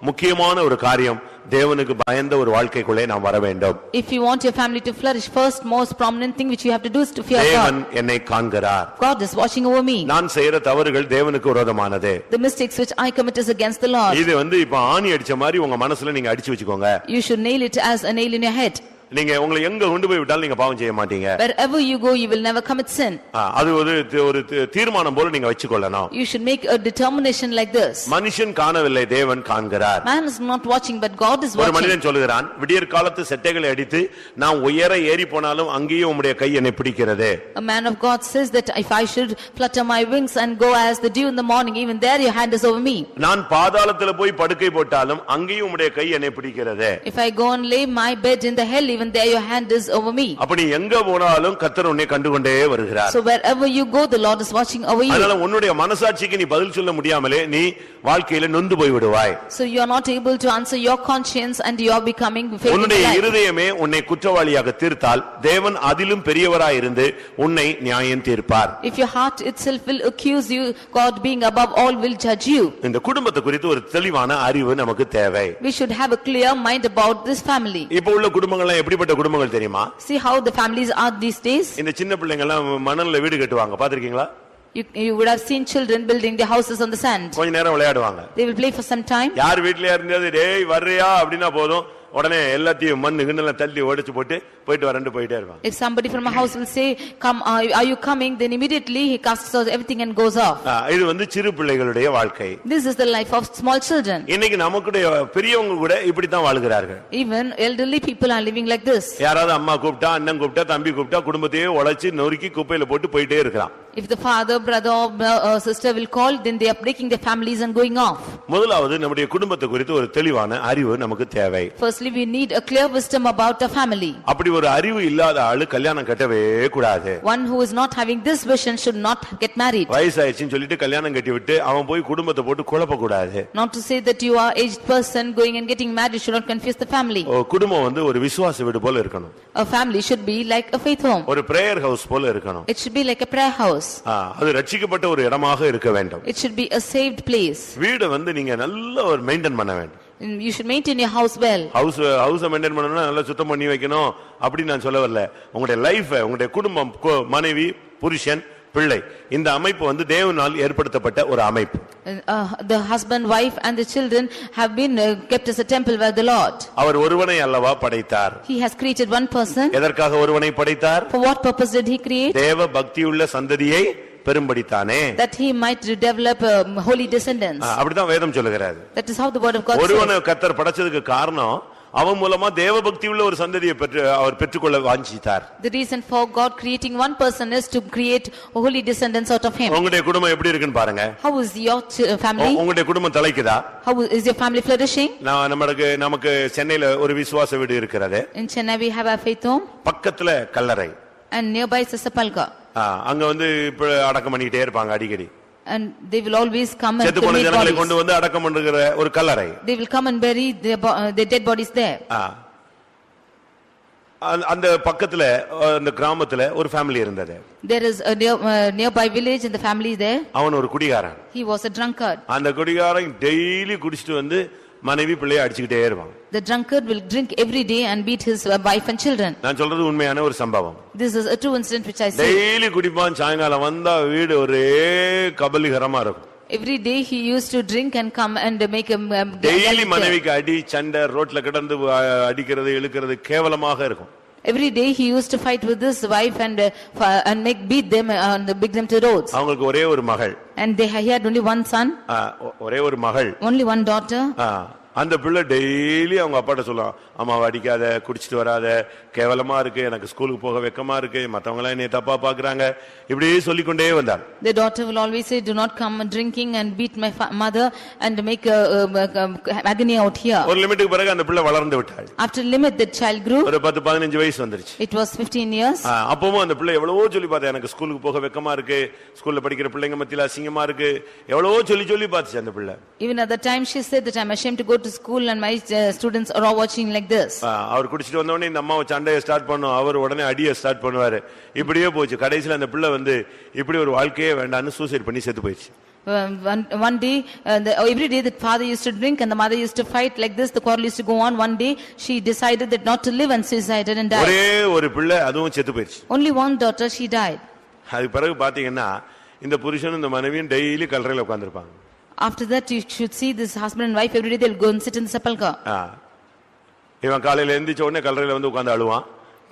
முக்கியமான ஒரு காரியம், தேவனுக்கு பயந்த ஒரு வாழ்க்கைக்குள்ளே நாம் வர வேண்டும். If you want your family to flourish, first most prominent thing which you have to do is to fear God. தேவன் என்னை காண்கிறார். God is watching over me. நான் செய்யற தவறுகள் தேவனுக்கு விரோதமானது. The mistakes which I commit is against the Lord. இது இப்ப ஆணி அடிச்ச மாதிரி உங்க மனசுல நீங்க அடிச்சு வச்சுக்கோங்க. You should nail it as a nail in your head. நீங்க உங்களை எங்க கொண்டு போய் விட்டாலும் நீங்க பாவம் செய்ய மாட்டீங்க. Wherever you go, you will never commit sin. அது ஒரு தீர்மானம் போல நீங்க வச்சுக்கொள்ளணும். You should make a determination like this. மனுஷன் காணவில்லை, தேவன் காண்கிறார். Man is not watching, but God is watching. ஒரு மனிதன் சொல்லுகிறான், விடியற் காலத்து செட்டைகளை அடித்து நான் உயர ஏறி போனாலும் அங்கேயும் உம்முடைய கை என்னை பிடிக்கிறது. A man of God says that if I should flutter my wings and go as the dew in the morning, even there your hand is over me. நான் பாதாளத்துல போய் படுக்கை போட்டாலும் அங்கேயும் உம்முடைய கை என்னை பிடிக்கிறது. If I go and lay my bed in the hell, even even there your hand is over me. அப்ப நீ எங்க போனாலும் கர்த்தர் உன்னை கண்டுகொண்டே வருகிறார். So wherever you go, the Lord is watching over you. அதனால உன்னுடைய மனசாட்சிக்கு நீ பதில் சொல்ல முடியாமலே நீ வாழ்க்கையில நொந்து போய் விடுவாய். So you are not able to answer your conscience and you are becoming faithful. உன்னுடைய இருதயமே உன்னை குற்றவாளியாக தீர்த்தால் தேவன் அதிலும் பெரியவராய் இருந்து உன்னை நியாயம் தீர்ப்பார். If your heart itself will accuse you, God being above all will judge you. இந்த குடும்பத்தை குறித்து ஒரு தெளிவான அறிவு நமக்கு தேவை. We should have a clear mind about this family. இப்போ உள்ள குடும்பங்கள் எப்படிப்பட்ட குடும்பங்கள் தெரியுமா? See how the families are these days. இந்த சின்ன பிள்ளைங்க எல்லாம் மணல்ல வீடு கட்டுவாங்க, பாத்திருக்கீங்களா? You would have seen children building their houses on the sand. கொஞ்ச நேரம் விளையாடுவாங்க. They will play for some time. யார் வீட்லயா இருந்தது டேய் வர்றியா அப்படினா போதும் உடனே எல்லாத்தையும் மண்ணு கிண்ணெல்லாம் தள்ளி உடைச்சு போயிட்டு வரேன்னு போயிட்டே இருப்பாங்க. If somebody from a house will say come are you coming, then immediately he casts out everything and goes off. இது வந்து சிறு பிள்ளைகளுடைய வாழ்க்கை. This is the life of small children. இன்னைக்கு நமக்குடைய பெரியவங்க கூட இப்படி தான் வாழ்கிறார்கள். Even elderly people are living like this. யாராவது அம்மா கூப்பிட்டா அண்ணன் கூப்பிட்டா தம்பி கூப்பிட்டா குடும்பத்தையே உடைச்சு நொறுக்கி குப்பையில போட்டு போயிட்டே இருக்கான். If the father, brother or sister will call, then they are breaking their families and going off. முதலாவது நம்முடைய குடும்பத்தை குறித்து ஒரு தெளிவான அறிவு நமக்கு தேவை. Firstly, we need a clear wisdom about a family. அப்படி ஒரு அறிவு இல்லாத ஆளு கல்யாணம் கட்டவே கூடாது. One who is not having this vision should not get married. வயசாயிடுச்சுன்னு சொல்லிட்டு கல்யாணம் கட்டி விட்டு அவன் போய் குடும்பத்தை போட்டு குழப்ப கூடாது. Not to say that you are aged person going and getting married should not confuse the family. குடும்பம் வந்து ஒரு விசுவாச வீடு போல இருக்கணும். A family should be like a faith home. ஒரு பிரேயர் ஹவுஸ் போல இருக்கணும். It should be like a prayer house. அது ரட்சிக்கப்பட்ட ஒரு இடமாக இருக்க வேண்டும். It should be a saved place. வீடு வந்து நீங்க நல்ல ஒரு மெயின்டைன் பண்ண வேண்டும். You should maintain your house well. House maintain பண்ணனும்னா நல்லா சுத்தம் பண்ணி வைக்கணும் அப்படி நான் சொல்ல வரல. உங்களுடைய லைஃப், உங்களுடைய குடும்பம், மனைவி, புருஷன், பிள்ளை, இந்த அமைப்பு வந்து தேவனால் ஏற்படுத்தப்பட்ட ஒரு அமைப்பு. The husband, wife and the children have been kept as a temple by the Lord. அவர் ஒருவனை அல்லவா படைத்தார். He has created one person. எதற்காக ஒருவனை படைத்தார்? For what purpose did he create? தேவ பக்தியுள்ள சந்ததியை பெரும்படித்தானே. That he might develop holy descendants. அப்படிதான் வேதம் சொல்லுகிறது. That is how the word of God says. ஒருவனை கர்த்தர் படைச்சதுக்கு காரணம் அவன் மூலமா தேவ பக்தி உள்ள ஒரு சந்ததியை அவர் பெற்றுக்கொள்ள வாஞ்சித்தார். The reason for God creating one person is to create holy descendants out of him. உங்களுடைய குடும்பம் எப்படி இருக்குன்னு பாருங்க. How is your family? உங்களுடைய குடும்பம் தலைக்குதா? How is your family flourishing? நமக்கு சென்னையில ஒரு விசுவாச வீடு இருக்கிறது. In Chennai we have a faith home. பக்கத்துல கல்லறை. And nearby is a sepulchre. அங்க வந்து இப்ப அடக்கம் பண்ணிட்டே இருப்பாங்க அடிக்கடி. And they will always come and செத்து போன ஜனங்களை கொண்டு வந்து அடக்கம் பண்ணுகிற ஒரு கல்லறை. They will come and bury their dead bodies there. அந்த பக்கத்துல அந்த கிராமத்துல ஒரு ஃபேமிலி இருந்தது. There is a nearby village and the family there. அவன் ஒரு குடிகாரன். He was a drunkard. அந்த குடிகாரன் டெய்லி குடிச்சிட்டு வந்து மனைவி பிள்ளையை அடிச்சிட்டே இருப்பான். The drunkard will drink every day and beat his wife and children. நான் சொல்றது உண்மையான ஒரு சம்பவம். This is a true incident which I say. Daily குடிப்பான், சாயங்காலம் வந்தா வீடு ஒரே கபலீகரமா இருக்கும். Every day he used to drink and come and make a daily மனைவிக்கு அடி சண்டை, ரோட்ல கிடந்து அடிக்கிறது இழுக்கிறது கேவலமாக இருக்கும். Every day he used to fight with his wife and beat them and beat them to roads. அவங்களுக்கு ஒரே ஒரு மகள். And he had only one son. ஒரே ஒரு மகள். Only one daughter. அந்த பிள்ளை டெய்லி அவங்க அப்பாட்ட சொல்லுவான், அம்மாவை அடிக்காத, குடிச்சிட்டு வராத, கேவலமா இருக்கு, எனக்கு ஸ்கூலுக்கு போக வெக்கமா இருக்கு, மத்தவங்க எல்லாம் என்னை தப்பா பாக்குறாங்க, இப்படியே சொல்லிக்கொண்டே வந்தாள். The daughter will always say, do not come drinking and beat my mother and make agony out here. ஒரு லிமிட்டுக்கு பிறகு அந்த பிள்ளை வளர்ந்து விட்டாள். After limit the child grew. ஒரு 10-15 வயசு வந்துருச்சு. It was 15 years. அப்பவும் அந்த பிள்ளை எவ்வளவோ சொல்லி பார்த்தா, எனக்கு ஸ்கூலுக்கு போக வெக்கமா இருக்கு, ஸ்கூல்ல படிக்கிற பிள்ளைங்க மத்தியில அசிங்கமா இருக்கு, எவ்வளவோ சொல்லி பார்த்துச்சு அந்த பிள்ளை. Even at the time she said that I am ashamed to go to school and my students are all watching like this. அவர் குடிச்சிட்டு வந்த உடனே இந்த அம்மாவை சண்டையை ஸ்டார்ட் பண்ணும், அவர் உடனே அடியை ஸ்டார்ட் பண்ணுவாரு. இப்படியே போச்சு. கடைசில அந்த பிள்ளை வந்து இப்படி ஒரு வாழ்க்கையே வேண்டாம்னு சூசைட் பண்ணி செத்து போயிடுச்சு. One day every day that father used to drink and the mother used to fight like this, the quarrel used to go on. One day she decided that not to live and suicided and died. ஒரே ஒரு பிள்ளை, அதுவும் செத்து போயிடுச்சு. Only one daughter, she died. அது பிறகு பாத்தீங்கன்னா இந்த புருஷனும் இந்த மனைவியும் daily கல்லறையில உட்கார்ந்திருப்பாங்க. After that you should see this husband and wife every day they'll go and sit in the sepulchre. இவன் காலையில எந்திரிச்ச உடனே கல்லறையில வந்து உட்கார்ந்து அழுவான்.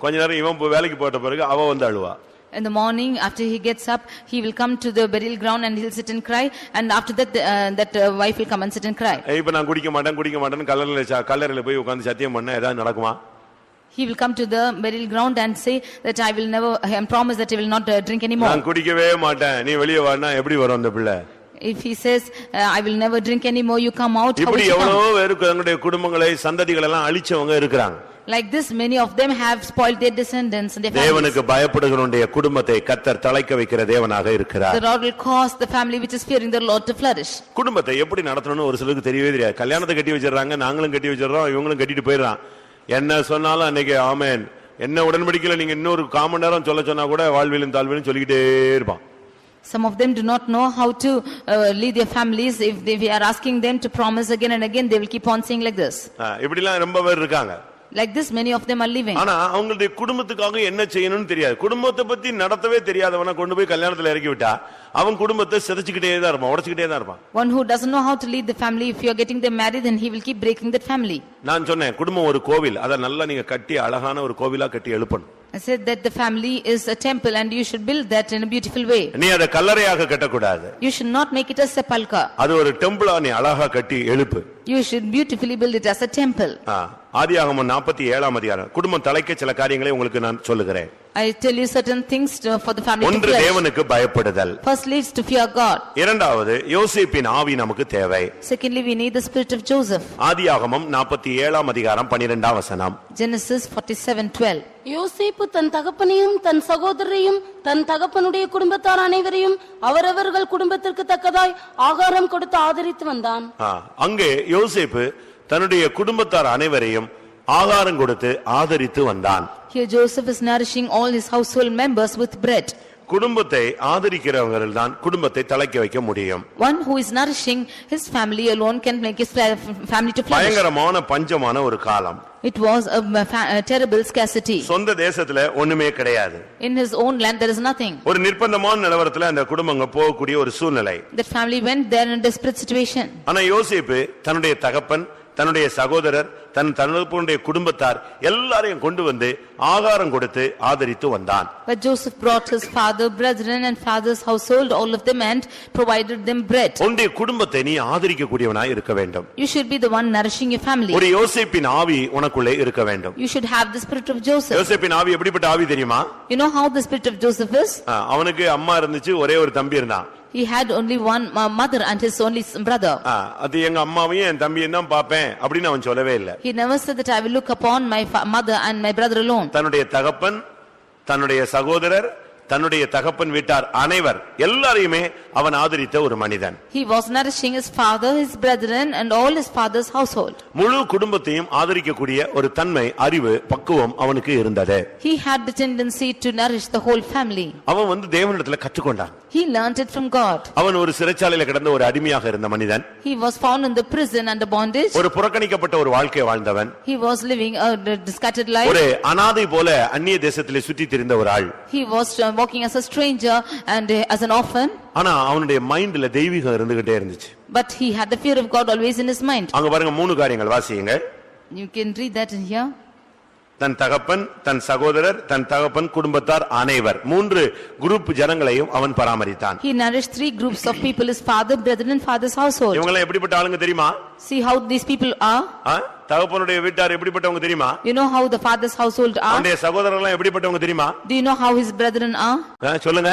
கொஞ்ச நேரம் இவன் வேலைக்கு போட்ட பிறகு அவ வந்து அழுவா. In the morning after he gets up he will come to the burial ground and he'll sit and cry, and after that wife will come and sit and cry. இப்ப நான் குடிக்க மாட்டேன்னு கல்லறையில போய் உட்கார்ந்து சத்தியம் பண்ண ஏதாவது நடக்குமா? He will come to the burial ground and say that I promise that I will not drink anymore. நான் குடிக்கவே மாட்டேன், நீ வெளிய வான்னா எப்படி வரும் அந்த பிள்ளை? If he says, I will never drink anymore, you come out, how will இப்படி she எவ்வளவோ come? பேருக்கு தங்களுடைய குடும்பங்களை சந்ததிகள் எல்லாம் அழிச்சவங்க இருக்கிறாங்க. Like this, many of them have spoiled their descendants and their families. தேவனுக்கு பயப்படுகிறவனுடைய குடும்பத்தை கர்த்தர் தழைக்க வைக்கிற தேவனாக இருக்கிறார். The Lord will cause the family which is fearing the Lord to flourish. குடும்பத்தை எப்படி நடத்தணும்னு ஒரு சிலருக்கு தெரியவே தெரியாது. கல்யாணத்தை கட்டி வச்சிடறாங்க, நாங்களும் கட்டி வச்சிடறோம், இவங்களும் கட்டிட்டு போயிடறான். என்ன சொன்னாலும் அன்னைக்கு ஆமென், என்ன உடன்படிக்கையில நீங்க இன்னொரு காமன் நேரம் சொல்ல சொன்னா கூட வாழ்விலும் தாழ்விலும் சொல்லிக்கிட்டே இருப்பான். Some of them do not know how to lead their families. If we are asking them to promise again and again, they will keep on saying like this. இப்படிலாம் ரொம்ப பேர் இருக்காங்க. Like this, many of them are living. ஆனா அவங்களுடைய குடும்பத்துக்காக என்ன செய்யணும்னு தெரியாது. குடும்பத்தை பத்தி நடத்தவே தெரியாதவனை கொண்டு போய் கல்யாணத்துல இறக்கி விட்டா அவன் குடும்பத்தை சிதைச்சுக்கிட்டே தான் இருப்பான், உடைச்சுக்கிட்டே தான் இருப்பான். One who doesn't know how to lead the family, if you are getting them married, then he will keep breaking that family. நான் சொன்னேன் குடும்பம் ஒரு கோவில், அதை நல்லா நீங்க கட்டி அழகான ஒரு கோவிலா கட்டி எழுப்பணும். I said that the family is a temple and you should build that in a beautiful way. நீ அதை கல்லறையாக கட்டக்கூடாது. You should not make it a sepulchre. அது ஒரு டெம்பிளா நீ அழகா கட்டி எழுப்பு. You should beautifully build it as a temple. ஆதியாகமம் 47 அதிகாரம். குடும்பம் தலைக்க சில காரியங்களை உங்களுக்கு நான் சொல்லுகிறேன். I tell you certain things for the family to ஒன்று flourish. தேவனுக்கு பயப்படுதல். First leads to fear God. இரண்டாவது யோசேப்பின் ஆவி நமக்கு தேவை. Secondly, we need the spirit of Joseph. ஆதியாகமம் 47 அதிகாரம் 12 வசனம். Genesis 47:12. யோசேப்பு தன் தகப்பனையும் தன் சகோதரரையும் தன் தகப்பனுடைய குடும்பத்தார் அனைவரையும் அவரவர்கள் குடும்பத்திற்கு தக்கதாய் ஆகாரம் கொடுத்து ஆதரித்து வந்தான். அங்கே யோசேப்பு தன்னுடைய குடும்பத்தார் அனைவரையும் ஆகாரம் கொடுத்து ஆதரித்து வந்தான். Here Joseph is nourishing all his household members with bread. குடும்பத்தை ஆதரிக்கிறவர்கள் தான் குடும்பத்தை தலைக்க வைக்க முடியும். One who is nourishing his family alone can make his family to flourish. பயங்கரமான பஞ்சமான ஒரு காலம். It was a terrible scarcity. சொந்த தேசத்துல ஒண்ணுமே கிடையாது. In his own land there is nothing. ஒரு நிர்பந்தமான நிலவரத்துல அந்த குடும்பங்க போகக்கூடிய ஒரு சூழ்நிலை. That family went there in a desperate situation. ஆனா யோசேப்பு தன்னுடைய தகப்பன், தன்னுடைய சகோதரர், தன் தன்னுடைய குடும்பத்தார் எல்லாரையும் கொண்டு வந்து ஆகாரம் கொடுத்து ஆதரித்து வந்தான். But Joseph brought his father, brethren and father's household, all of them, and provided them bread. உன்னுடைய குடும்பத்தை நீ ஆதரிக்க கூடியவனாய் இருக்க வேண்டும். You should be the one nourishing your family. ஒரு யோசேப்பின் ஆவி உனக்குள்ளே இருக்க வேண்டும். You should have the spirit of Joseph. யோசேப்பின் ஆவி எப்படிப்பட்ட ஆவி தெரியுமா? You know how the spirit of Joseph is? அவனுக்கு அம்மா இருந்துச்சு, ஒரே ஒரு தம்பி இருந்தான். He had only one mother and his only brother. அது எங்க அம்மாவையும் என் தம்பியையும் தான் பாப்பேன் அப்படின்னு அவன் சொல்லவே இல்லை. He never said that I will look upon my mother and my brother alone. தன்னுடைய தகப்பன், தன்னுடைய சகோதரர், தன்னுடைய தகப்பன் வீட்டார் அனைவர் எல்லாரையுமே அவன் ஆதரித்த ஒரு மனிதன். He was nourishing his father, his brethren and all his father's household. முழு குடும்பத்தையும் ஆதரிக்கக்கூடிய ஒரு தன்மை, அறிவு, பக்குவம் அவனுக்கு இருந்தது. He had the tendency to nourish the whole family. அவன் வந்து தேவனிடத்துல கற்றுக்கொண்டான். He learned it from God. அவன் ஒரு சிறைச்சாலையில கிடந்த ஒரு அடிமையாக இருந்த மனிதன். He was found in the prison under bondage. ஒரு புறக்கணிக்கப்பட்ட ஒரு வாழ்க்கை வாழ்ந்தவன். He was living a scattered life. ஒரு அனாதை போல அந்நிய தேசத்திலே சுற்றி திரிந்த ஒரு ஆள். He was walking as a stranger and as an orphan. ஆனா அவனுடைய மைண்ட்ல தெய்வீகம் இருந்துகிட்டே இருந்துச்சு. But he had the fear of God always in his mind. அங்க பாருங்க 3 காரியங்கள் வாசியுங்க. You can read that in here. தன் தகப்பன், தன் சகோதரர், தன் தகப்பன் குடும்பத்தார் அனைவர் 3 குரூப் ஜனங்களையும் அவன் பராமரித்தான். He nourished 3 groups of people, his father, brethren and father's household. இவங்க எல்லாம் எப்படிப்பட்ட ஆளுங்க தெரியுமா? See how these people are. தகப்பனுடைய வீட்டார் எப்படிப்பட்டவங்க தெரியுமா? You know how the father's household are. அவனுடைய சகோதரர்கள் எல்லாம் எப்படிப்பட்டவங்க தெரியுமா? Do you know how his brethren are? சொல்லுங்க.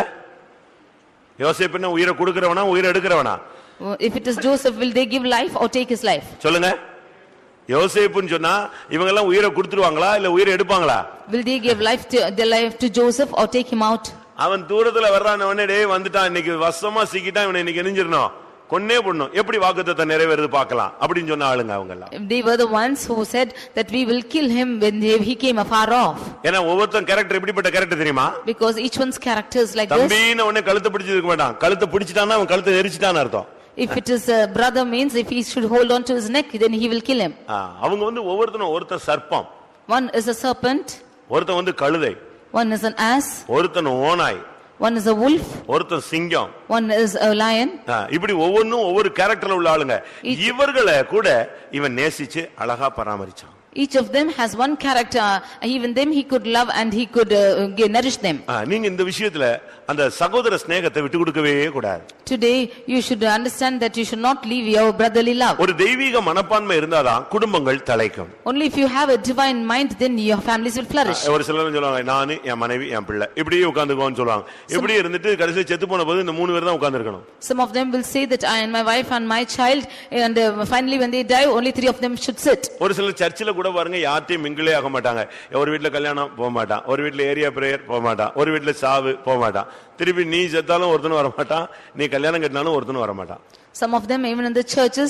யோசேப்பு என்ன உயிரை கொடுக்கிறவனா உயிரை எடுக்கிறவனா? If it is Joseph, will they give life or take his life? சொல்லுங்க. யோசேப்புன்னு சொன்னா இவங்க எல்லாம் உயிரை கொடுத்துருவாங்களா இல்ல உயிரை எடுப்பாங்களா? Will they give their life to Joseph or take him out? அவன் தூரத்துல வர்றானே, டேய் வந்துட்டான், இன்னைக்கு வசமா சிக்கிட்டான், இவனை இன்னைக்கு எரிஞ்சிரணும், கொன்னே போடணும், எப்படி வாக்குத்தத்தம் நிறைவேறுது பார்க்கலாம் அப்படின்னு சொன்ன ஆளுங்க அவங்க எல்லாம். They were the ones who said that we will kill him when he came afar off. ஏன்னா ஒவ்வொருத்தன் கேரக்டர் எப்படிப்பட்ட கேரக்டர் தெரியுமா? Because each one's character is like this. தம்பின உடனே கழுத்தை பிடிச்சு இருக்க மாட்டான், கழுத்தை பிடிச்சிட்டான்னா அவன் கழுத்தை எரிச்சிட்டான்னு அர்த்தம். If it is a brother means if he should hold on to his neck, then he will kill him. அவங்க வந்து ஒவ்வொருத்தனும் ஒருத்தன் சர்ப்பம். One is a serpent. ஒருத்தன் வந்து கழுதை. One is an ass. ஒருத்தன் ஓநாய். One is a wolf. ஒருத்தன் சிங்கம். One is a lion. இப்படி ஒவ்வொன்றும் ஒவ்வொரு கேரக்டர்ல உள்ள ஆளுங்க. இவர்களை கூட இவன் நேசிச்சு அழகா பராமரிச்சான். Each of them has one character. Even them he could love and he could nourish them. நீங்க இந்த விஷயத்துல அந்த சகோதர ஸ்நேகத்தை விட்டு கொடுக்கவே கூடாது. Today you should understand that you should not leave your brotherly love. ஒரு தெய்வீக மனப்பான்மை இருந்தாதான் குடும்பங்கள் தழைக்கும். Only if you have a divine mind, then your families will flourish. ஒரு சிலர் சொல்லுவாங்க நானு என் மனைவி என் பிள்ளை இப்படியே உட்கார்ந்துக்கோன்னு சொல்லுவாங்க. இப்படி இருந்துட்டு கடைசில செத்து போன போது இந்த மூணு பேர் தான் உட்கார்ந்திருக்கணும். Some of them will say that I and my wife and my child, and finally when they die only three of them should sit. ஒரு சிலர் சர்ச்சில கூட பாருங்க யார்ட்டையும் மிங்கிளே ஆக மாட்டாங்க. ஒரு வீட்ல கல்யாணம் போக மாட்டான், ஒரு வீட்ல ஏரியா பிரேயர் போக மாட்டான், ஒரு வீட்ல சாவு போக மாட்டான். திருப்பி நீ செத்தாலும் ஒருத்தனும் வர மாட்டான், நீ கல்யாணம் கட்டினாலும் ஒருத்தனும் வர மாட்டான். Some of them even in the churches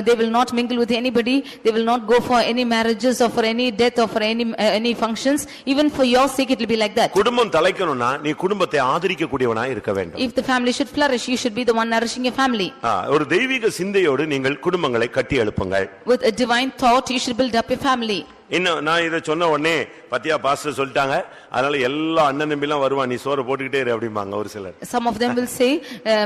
they will not mingle with anybody, they will not go for any marriages or for any death or for any functions. Even for your sake it will be like that. குடும்பம் தழைக்கணும்னா நீ குடும்பத்தை ஆதரிக்க கூடியவனா இருக்க வேண்டும். If the family should flourish, you should be the one nourishing your family. ஒரு தெய்வீக சிந்தையோடு நீங்கள் குடும்பங்களை கட்டி எழுப்புங்கள். With a divine thought you should build up your family. இன்னும் நான் இதை சொன்ன உடனே பத்தியா பாஸ்டர் சொல்லிட்டாங்க, அதனால எல்லா அண்ணன் தம்பி எல்லாம் வருவான், நீ சோறு போட்டுக்கிட்டே இரு அப்படிம்பாங்க ஒரு சிலர். Some of them will say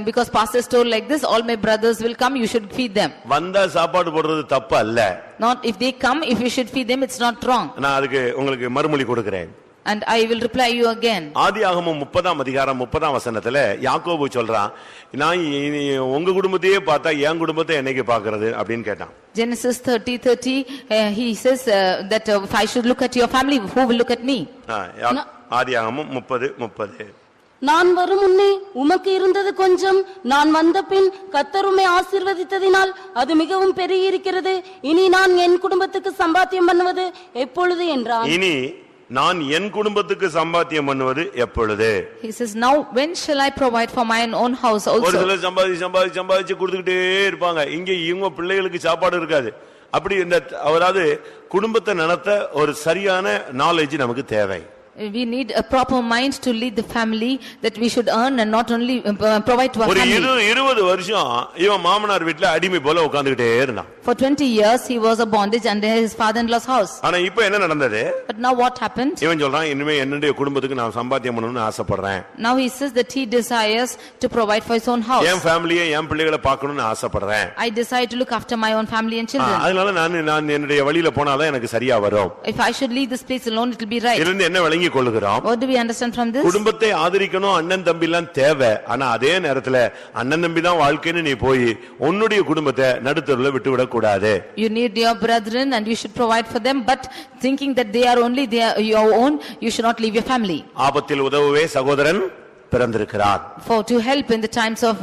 because pastor told like this, all my brothers will come, you should feed them. வந்தா சாப்பாடு போடுறது தப்பு அல்ல. Not if they come, if you should feed them, it's not wrong. நான் அதுக்கு உங்களுக்கு மறுமொழி கொடுக்கிறேன். And I will reply you again. ஆதியாகமம் 30ஆம் அதிகாரம் 30ஆம் வசனத்துல யாக்கோபு சொல்றான், நான் உங்க குடும்பத்தையே பார்த்தா என் குடும்பத்தை என்னைக்கு பார்க்கிறது அப்படின்னு கேட்டான். Genesis 30:30 he says that if I should look at your family, who will look at me? ஆதியாகமம் 30:30. நான் வரும் முன்னே உமக்கு இருந்தது கொஞ்சம், நான் வந்த பின் கர்த்தர் உம்மை ஆசீர்வதித்ததினால் அது மிகவும் பெருகியிருக்கிறது. இனி நான் என் குடும்பத்துக்கு சம்பாத்தியம் பண்ணுவது எப்பொழுது என்றான். இனி நான் என் குடும்பத்துக்கு சம்பாத்தியம் பண்ணுவது எப்பொழுது? He says, now when shall I provide for my own house also? ஒரு சிலர் சம்பாதிச்சு கொடுத்துக்கிட்டே இருப்பாங்க, இங்க இவங்க பிள்ளைகளுக்கு சாப்பாடு இருக்காது. அப்படி இந்த அவராது குடும்பத்தை நடத்த ஒரு சரியான நாலேஜ் நமக்கு தேவை. We need a proper mind to lead the family, that we should earn and not only provide to our family. ஒரு 20 வருஷம் இவன் மாமனார் வீட்ல அடிமை போல உட்கார்ந்துட்டே இருந்தான். For 20 years he was a bondage under his father-in-law's house. ஆனா இப்போ என்ன நடந்தது? But now what happened? இவன் சொல்றான், இனிமே என்னுடைய குடும்பத்துக்கு நான் சம்பாத்தியம் பண்ணணும்னு ஆசைப்படுறேன். Now he says that he desires to provide for his own house. என் ஃபேமிலியை என் பிள்ளைகளை பார்க்கணும்னு ஆசைப்படுறேன். I desire to look after my own family and children. அதனால நான் என்னுடைய வழியில போனாதான் எனக்கு சரியா வரும். If I should leave this place alone, it will be right. இருந்து என்ன விளங்கி கொள்ளுகிறோம்? What do we understand from this? குடும்பத்தை ஆதரிக்கணும், அண்ணன் தம்பி எல்லாம் தேவை. ஆனா அதே நேரத்துல அண்ணன் தம்பி தான் வாழ்க்கைன்னு நீ போய் உன்னுடைய குடும்பத்தை நடுத்தருல விட்டு விட கூடாது. You need your brethren and you should provide for them, but thinking that they are only your own, you should not leave your family. ஆபத்தில் உதவவே சகோதரன் பிறந்திருக்கிறார். For to help in the times of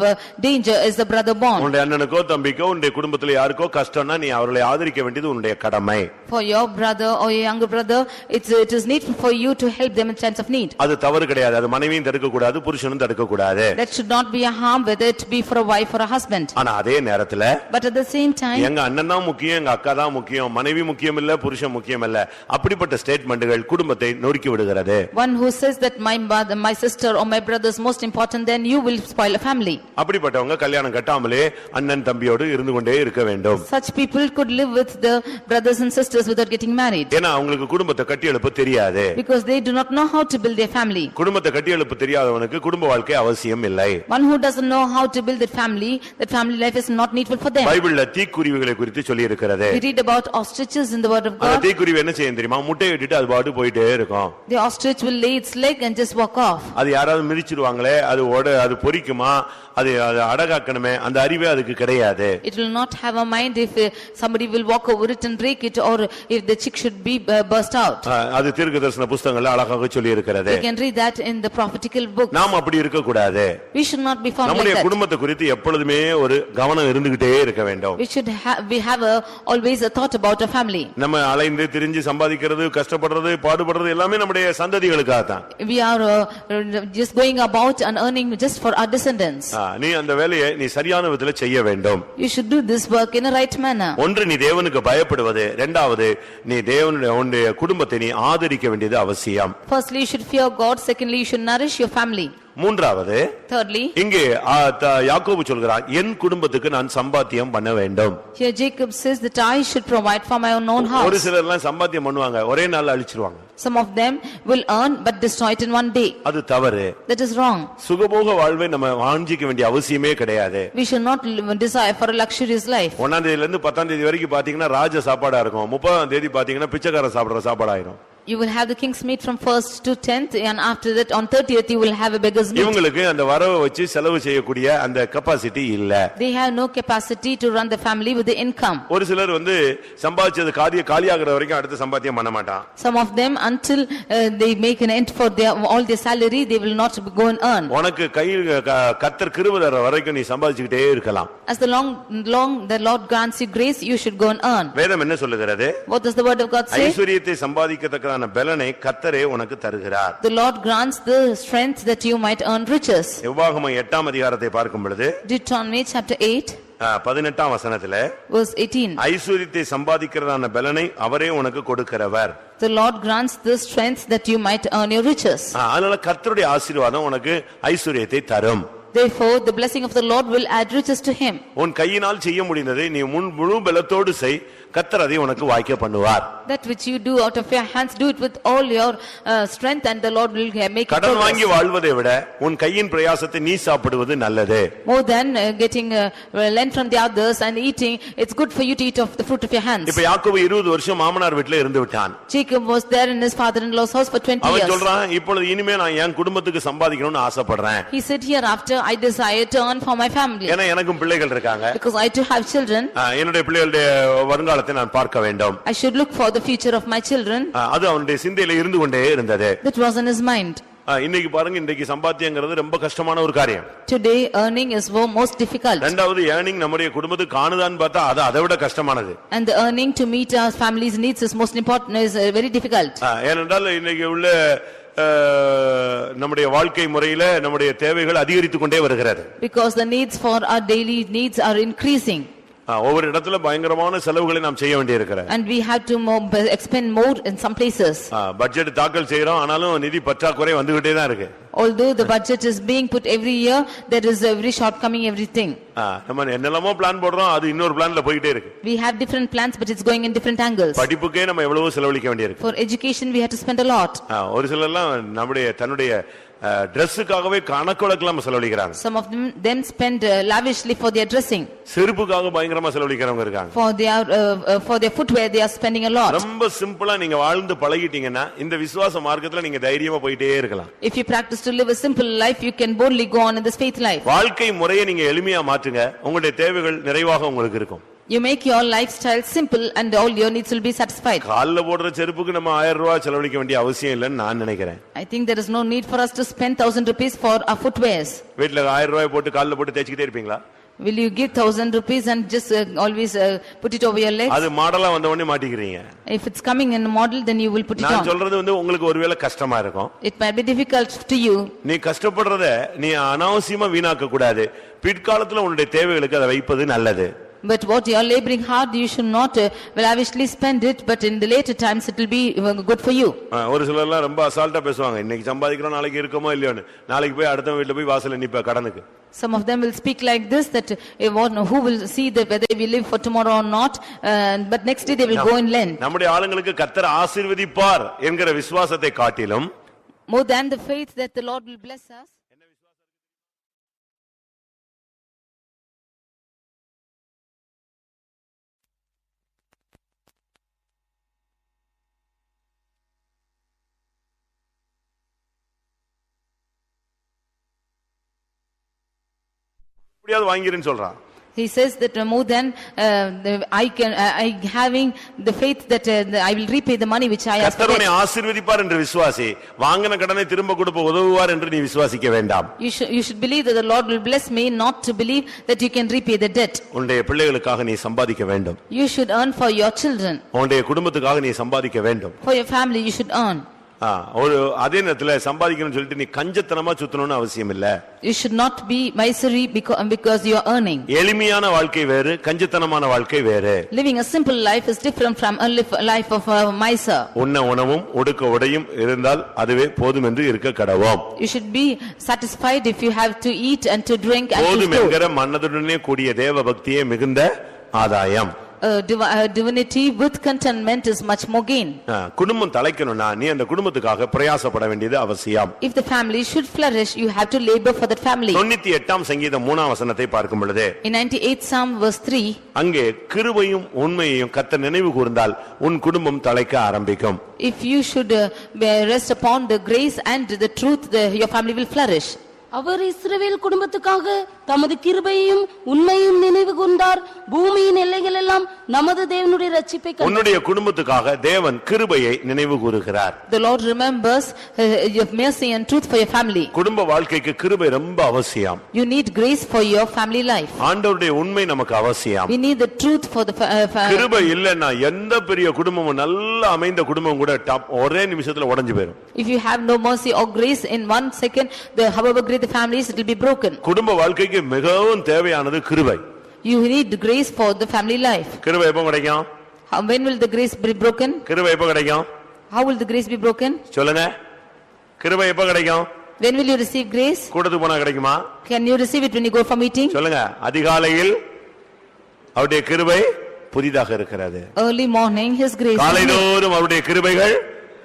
danger is the brother born. உன்னுடைய அண்ணனுக்கோ தம்பிக்கோ உன்னுடைய குடும்பத்துல யாருக்கோ கஷ்டம்னா நீ அவர்களை ஆதரிக்க வேண்டியது உன்னுடைய கடமை. For your brother or your younger brother, it is needful for you to help them in times of need. அது தவறு கிடையாது. அது மனைவியும் தடுக்க கூடாது, புருஷனும் தடுக்க கூடாது. That should not be a harm, whether it be for a wife or a husband. ஆனா அதே நேரத்துல But at the same time, எங்க அண்ணன் தான் முக்கியம், எங்க அக்கா தான் முக்கியம், மனைவி முக்கியம் இல்ல, புருஷன் முக்கியம் இல்ல, அப்படிப்பட்ட ஸ்டேட்மென்ட்கள் குடும்பத்தை நொறுக்கி விடுகிறது. one who says that my sister or my brother is most important, then you will spoil a family. அப்படிப்பட்டவங்க கல்யாணம் கட்டாமலே அண்ணன் தம்பியோடு இருந்து கொண்டே இருக்க வேண்டும். Such people could live with the brothers and sisters without getting married. ஏன்னா அவங்களுக்கு குடும்பத்தை கட்டி எழுப்ப தெரியாது. Because they do not know how to build their family. குடும்பத்தை கட்டி எழுப்ப தெரியாதவனுக்கு குடும்ப வாழ்க்கை அவசியம் இல்லை. One who doesn't know how to build that family life is not needful for them. பைபிள்ல தீக்குருவிகளை குறித்து சொல்லி இருக்கிறது. We read about ostriches in the word of அந்த God. தீக்குருவி என்ன செய்யும் தெரியுமா? முட்டையை இட்டுட்டு அது பாட்டு போயிட்டே இருக்கும். The ostrich will lay its leg and just walk off. அது யாராவது மிதிச்சிடுவாங்களே, அது பொரிக்குமா, அது அடகாக்கணுமே, அந்த அறிவே அதுக்கு கிடையாது. It will not have a mind if somebody will walk over it and break it, or if the chick should be burst out. அது தீர்க்கதரிசன புத்தகங்கள்ல அழகாக சொல்லி இருக்கிறது. You can read that in the prophetical book. நாம் அப்படி இருக்க கூடாது. We should not be found like நம்முடைய that. குடும்பத்தை குறித்து எப்பொழுதுமே ஒரு கவனம் இருந்துகிட்டே இருக்க வேண்டும். We have always a thought about a family. நம்ம அலைந்து திரிஞ்சு சம்பாதிக்கிறது, கஷ்டப்படுறது, பாடுபடுறது எல்லாமே நம்முடைய சந்ததிகளுக்காக தான். We are just going about and earning just for our descendants. நீ அந்த வேலையை நீ சரியான விதத்துல செய்ய வேண்டும். You should do this work in a right manner. ஒன்று நீ தேவனுக்கு பயப்படுவது, இரண்டாவது நீ தேவனுடைய குடும்பத்தை நீ ஆதரிக்க வேண்டியது அவசியம். Firstly, you should fear God. Secondly, you should nourish your family. மூன்றாவது, thirdly, இங்கே யாக்கோபு சொல்கிறார், என் குடும்பத்துக்கு நான் சம்பாத்தியம் பண்ண வேண்டும். Here Jacob says that I should provide for my own house. ஒரு சிலர் எல்லாம் சம்பாத்தியம் பண்ணுவாங்க, ஒரே நாள்ல அழிச்சிருவாங்க. Some of them will earn but destroy it in one day. அது தவறு. That is wrong. சுகபோக வாழ்வை நம்ம வாஞ்சிக்க வேண்டிய அவசியமே கிடையாது. We should not desire for a luxurious life. 1ஆம் தேதியில இருந்து 10ஆம் தேதி வரைக்கும் பாத்தீங்கன்னா ராஜ சாப்பாடா இருக்கும். 30ஆம் தேதி பாத்தீங்கன்னா பிச்சைக்கார சாப்பிடுற சாப்பாடாயிரும். You will have the king's meat from 1st to 10th, and after that on 30th you will have a beggar's meat. இவங்களுக்கு அந்த வரவை வச்சு செலவு செய்யக்கூடிய அந்த கெபாசிட்டி இல்ல. They have no capacity to run the family with the income. ஒரு சிலர் சம்பாதிச்சது காலியாகிற வரைக்கும் அடுத்த சம்பாத்தியம் பண்ண மாட்டான். Some of them until they make an end for all their salary, they will not go and earn. உனக்கு கையில் கர்த்தர் கிருபை தர வரைக்கும் நீ சம்பாதிச்சுக்கிட்டே இருக்கலாம். As the long the Lord grants you grace, you should go and earn. வேதம் என்ன சொல்லுகிறது? What does the word of God say? ஐஸ்வரியத்தை சம்பாதிக்கத்தக்க பலனை கர்த்தரே உனக்கு தருகிறார். The Lord grants the strength that you might earn riches. உபாகமம் 8ஆம் அதிகாரத்தை பார்க்கும் பொழுது Deuteronomy chapter 8 18ஆம் வசனத்திலே verse 18. ஐஸ்வரியத்தை சம்பாதிக்கிறதான பலனை அவரே உனக்கு கொடுக்கிறவர். The Lord grants the strength that you might earn your riches. அதனால கர்த்தருடைய ஆசீர்வாதம் உனக்கு ஐஸ்வரியத்தை தரும். Therefore the blessing of the Lord will add riches to him. உன் கையினால் செய்ய முடிந்ததை நீ முழு பலத்தோடு செய், கர்த்தர் அதை உனக்கு வாய்க்க பண்ணுவார். That which you do out of your hands, do it with all your strength, and the Lord will make it கடன் வாங்கி progress. வாழ்வதை விட உன் கையின் பிரயாசத்தை நீ சாப்பிடுவது நல்லது. More than getting lent from the others and eating, it's good for you to eat of the fruit of your hands. இப்ப யாக்கோபு 20 வருஷம் மாமனார் வீட்டிலே இருந்து விட்டான். Jacob was there in his father-in-law's house for 20 அவன் years. சொல்றான், இப்பொழுது இனிமே நான் என் குடும்பத்துக்கு சம்பாதிக்கணும்னு ஆசைப்படுறேன். He said, hereafter I desire to earn for my family, ஏன்னா எனக்கும் பிள்ளைகள் இருக்காங்க. because I too have children. என்னுடைய பிள்ளைகளுடைய வருங்காலத்தை நான் பார்க்க வேண்டும். I should look for the future of my children. அது அவனுடைய சிந்தையில இருந்து கொண்டே இருந்தது. That was in his mind. இன்னைக்கு பாருங்க, இன்னைக்கு சம்பாத்தியங்கிறது ரொம்ப கஷ்டமான ஒரு காரியம். Today earning is most difficult. இரண்டாவது ஏர்னிங் நம்முடைய குடும்பத்துக்கு காணுதான்னு பார்த்தா அது அதை விட கஷ்டமானது. And the earning to meet our family's needs is most important, is very difficult. ஏனென்றால் இன்னைக்கு உள்ள நம்முடைய வாழ்க்கை முறையில நம்முடைய தேவைகள் அதிகரித்துக் கொண்டே வருகிறது. Because the needs for our daily needs are increasing. ஒவ்வொரு இடத்துல பயங்கரமான செலவுகளை நாம் செய்ய வேண்டியிருக்கிறது. And we have to expend more in some places. Budget தாக்கல் செய்றோம், ஆனாலும் நிதி பற்றாக்குறை வந்துகிட்டே தான் இருக்கு. Although the budget is being put every year, there is every shortcoming, everything. நம்ம என்னெல்லாமோ பிளான் போடுறோம், அது இன்னொரு பிளான்ல போயிட்டே இருக்கு. We have different plans, but it's going in different angles. படிப்புக்கே நம்ம எவ்வளவு செலவழிக்க வேண்டியிருக்கு. For education we have to spend a lot. ஒரு சிலர்லாம் தன்னுடைய Dressக்காகவே கணக்கொலக்கலாம் செலவழிக்கிறாங்க. Some of them spend lavishly for their dressing. செருப்புக்காக பயங்கரமா செலவழிக்கிறவங்க இருக்காங்க. For their footwear they are spending a lot. ரொம்ப சிம்பிளா நீங்க வாழ்ந்து பழகிட்டீங்கன்னா இந்த விசுவாச மார்க்கத்துல நீங்க தைரியமா போயிட்டே இருக்கலாம். If you practice to live a simple life, you can boldly go on in this faith life. வாழ்க்கை முறையை நீங்க எளிமையா மாற்றுங்க, உங்களுடைய தேவைகள் நிறைவாக உங்களுக்கு இருக்கும். You make your lifestyle simple and all your needs will be satisfied. கால்ல போடுற செருப்புக்கு நம்ம 1000 ரூபாய் செலவழிக்க வேண்டிய அவசியம் இல்லன்னு நான் நினைக்கிறேன். I think there is no need for us to spend 1000 rupees for our footwears. வீட்ல 1000 ரூபாய் போட்டு கால்ல போட்டு தேய்ச்சிட்டே இருப்பீங்களா? Will you give 1000 rupees and just always put it over your legs? அது மாடலா வந்த உடனே மாட்டிக்கிறீங்க. If it's coming in a model, then you will put it on. நான் சொல்றது உங்களுக்கு ஒருவேளை கஷ்டமா இருக்கும். It might be difficult to you. நீ கஷ்டப்படுறத நீ அனாவசியமா வீணாக்க கூடாது. பிற்காலத்துல உன்னுடைய தேவைகளுக்கு அதை வைப்பது நல்லது. But what you are laboring hard, you should not lavishly spend it, but in the later times it will be good for you. ஒரு சிலர்லாம் ரொம்ப அசால்ட்டா பேசுவாங்க, இன்னைக்கு சம்பாதிக்கிறோம் நாளைக்கு இருக்குமோ இல்லையோன்னு. நாளைக்கு போய் அடுத்த வீட்ல போய் வாசல்ல நிப்ப கடனுக்கு. Some of them will speak like this, that who will see that whether we live for tomorrow or not, but next day they will go and lend. நம்முடைய ஆளுங்களுக்கு கர்த்தர் ஆசீர்வதிப்பார் என்கிற விசுவாசத்தை காட்டிலும் more than the faith that the Lord will bless us. வாங்கிருன்னு சொல்றான். He says that more than I having the faith that I will repay the money which I have spent. கர்த்தர் ஆசீர்வதிப்பார் என்று விசுவாசி, வாங்கின கடனை திரும்ப கொடுக்க உதவுவார் என்று நீ விசுவாசிக்க வேண்டாம். You should believe that the Lord will bless me, not to believe that you can repay the debt. உன்னுடைய பிள்ளைகளுக்காக நீ சம்பாதிக்க வேண்டும். You should earn for your children. உன்னுடைய குடும்பத்துக்காக நீ சம்பாதிக்க வேண்டும். For your family you should earn. ஒரு அதே நேரத்துல சம்பாதிக்கணும்னு சொல்லிட்டு நீ கஞ்சத்தனமா சுத்தணும்னு அவசியம் இல்ல. You should not be miserly because you are earning. எளிமையான வாழ்க்கை வேறு, கஞ்சத்தனமான வாழ்க்கை வேறு. Living a simple life is different from a life of a miser. உண்ண உணவும் உடுக்க உடையும் இருந்தால் அதுவே போதும் என்று இருக்க கடவோம். You should be satisfied if you have to eat and to drink and to போதும் store. என்கிற மனதுடனே கூடிய தேவ பக்தியே மிகுந்த ஆதாயம். Divinity with contentment is much more gain. குடும்பம் தலைக்கணும்னா நீ அந்த குடும்பத்துக்காக பிரயாசப்பட வேண்டியது அவசியம். If the family should flourish, you have to labor for that family. 98ஆம் சங்கீதம் 3ஆம் வசனத்தை பார்க்கும் பொழுது In 98th Psalm verse 3, அங்கே கிருபையும் உண்மையையும் கர்த்தர் நினைவு கூர்ந்தால் உன் குடும்பம் தலைக்க ஆரம்பிக்கும். if you should rest upon the grace and the truth, your family will flourish. அவர் இஸ்ரவேல் குடும்பத்துக்காக தமது கிருபையையும் உண்மையும் நினைவு கூர்ந்தார். பூமியின் எல்லைகள் எல்லாம் நமது தேவனுடைய ரட்சிப்பை கண்டார். உன்னுடைய குடும்பத்துக்காக தேவன் கிருபையை நினைவு கூறுகிறார். The Lord remembers your mercy and truth for your family. குடும்ப வாழ்க்கைக்கு கிருபை ரொம்ப அவசியம். You need grace for your family life. ஆண்டவருடைய உண்மை நமக்கு அவசியம். We need the truth for the கிருபை இல்லன்னா எந்த பெரிய குடும்பமும் நல்ல அமைந்த குடும்பம் கூட ஒரே நிமிஷத்துல உடைஞ்சு போயிடும். If you have no mercy or grace in 1 second, however great the families, it will be broken. குடும்ப வாழ்க்கைக்கு மிகவும் தேவையானது கிருபை. You need grace for the family life. கிருபை எப்போ கிடைக்கும்? When will the grace be broken? கிருபை எப்போ கிடைக்கும்? How will the grace be broken? சொல்லுங்க. கிருபை எப்போ கிடைக்கும்? When will you receive grace? கூட்டத்துக்கு போனா கிடைக்குமா? Can you receive it when you go for meeting? சொல்லுங்க. அதிகாலையில் அவருடைய கிருபை புதிதாக இருக்கிறது. Early morning his grace is new. காலைதோறும் அவருடைய கிருபைகள்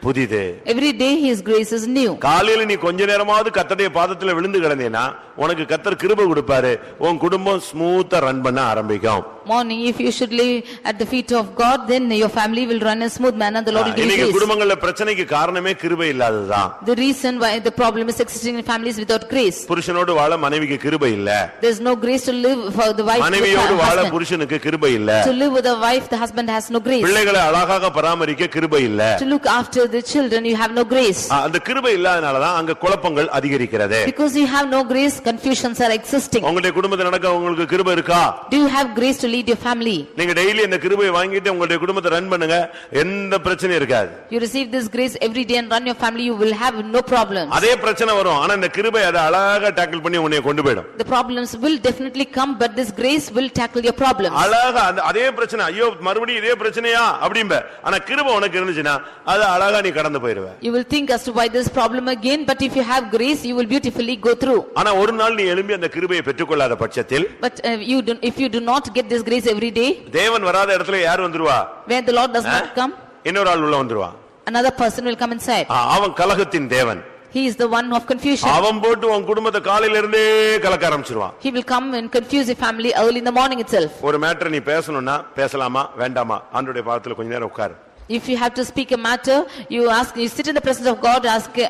புதிது. Every day his grace is new. காலையில நீ கொஞ்ச நேரமாவது கர்த்தருடைய பாதத்துல விழுந்து கிடந்தேனா உனக்கு கர்த்தர் கிருபை கொடுப்பாரு. உன் குடும்பம் ஸ்மூத்தா ரன் பண்ண ஆரம்பிக்கும். Morning, if you should lay at the feet of God, then your family will run in a smooth manner. The Lord will give you இன்னைக்கு grace. குடும்பங்கள்ல பிரச்சனைக்கு காரணமே கிருபை இல்லாததுதான். The reason why the problem is existing in families without grace. புருஷனோடு வாழ மனைவிக்கு கிருபை இல்ல. There is no grace to live for the wife. மனைவியோடு வாழ புருஷனுக்கு கிருபை இல்ல. To live with a wife, the husband has no grace. பிள்ளைகளை அழகாக பராமரிக்க கிருபை இல்ல. To look after the children, you have no grace. அந்த கிருபை இல்லாதனால தான் அங்க குழப்பங்கள் அதிகரிக்கிறது. Because you have no grace, confusions are existing. உங்களுடைய குடும்பத்துல நடக்க உங்களுக்கு கிருபை இருக்கா? Do you have grace to lead your family? நீங்க டெய்லி இந்த கிருபையை வாங்கிட்டு உங்களுடைய குடும்பத்தை ரன் பண்ணுங்க, எந்த பிரச்சனையும் இருக்காது. You receive this grace every day and run your family, you will have no problems. அதே பிரச்சனை வரும், ஆனா இந்த கிருபை அதை அழகா டாக்கிள் பண்ணி உன்னை கொண்டு போய்டும். The problems will definitely come, but this grace will tackle your problems. அழகா அதே பிரச்சனை, ஐயோ மறுபடியும் இதே பிரச்சனையா அப்படிம்ப, ஆனா கிருபை உனக்கு இருந்துச்சுன்னா அது அழகா நீ கடந்து போயிடுவ. You will think as to why this problem again, but if you have grace, you will beautifully go through. ஆனா ஒரு நாள் நீ எழும்பி அந்த கிருபையை பெற்றுக்கொள்ளாத பட்சத்தில், But if you do not get this grace every day, தேவன் வராத இடத்துல யார் வந்துருவா? where the Lord does not come, இன்னொரு ஆள் உள்ள வந்துருவா. another person will come inside. அவன் கலகத்தின் தேவன். He is the one of confusion. அவன் போட்டு உன் குடும்பத்தை காலையில இருந்தே கலக்க ஆரம்பிச்சிருவான். He will come and confuse the family early in the morning itself. ஒரு மேட்டர் நீ பேசணும்னா பேசலாமா வேண்டாமா ஆண்டவருடைய பாதத்துல கொஞ்ச நேரம் உட்காரு. If you have to speak a matter, you sit in the presence of God,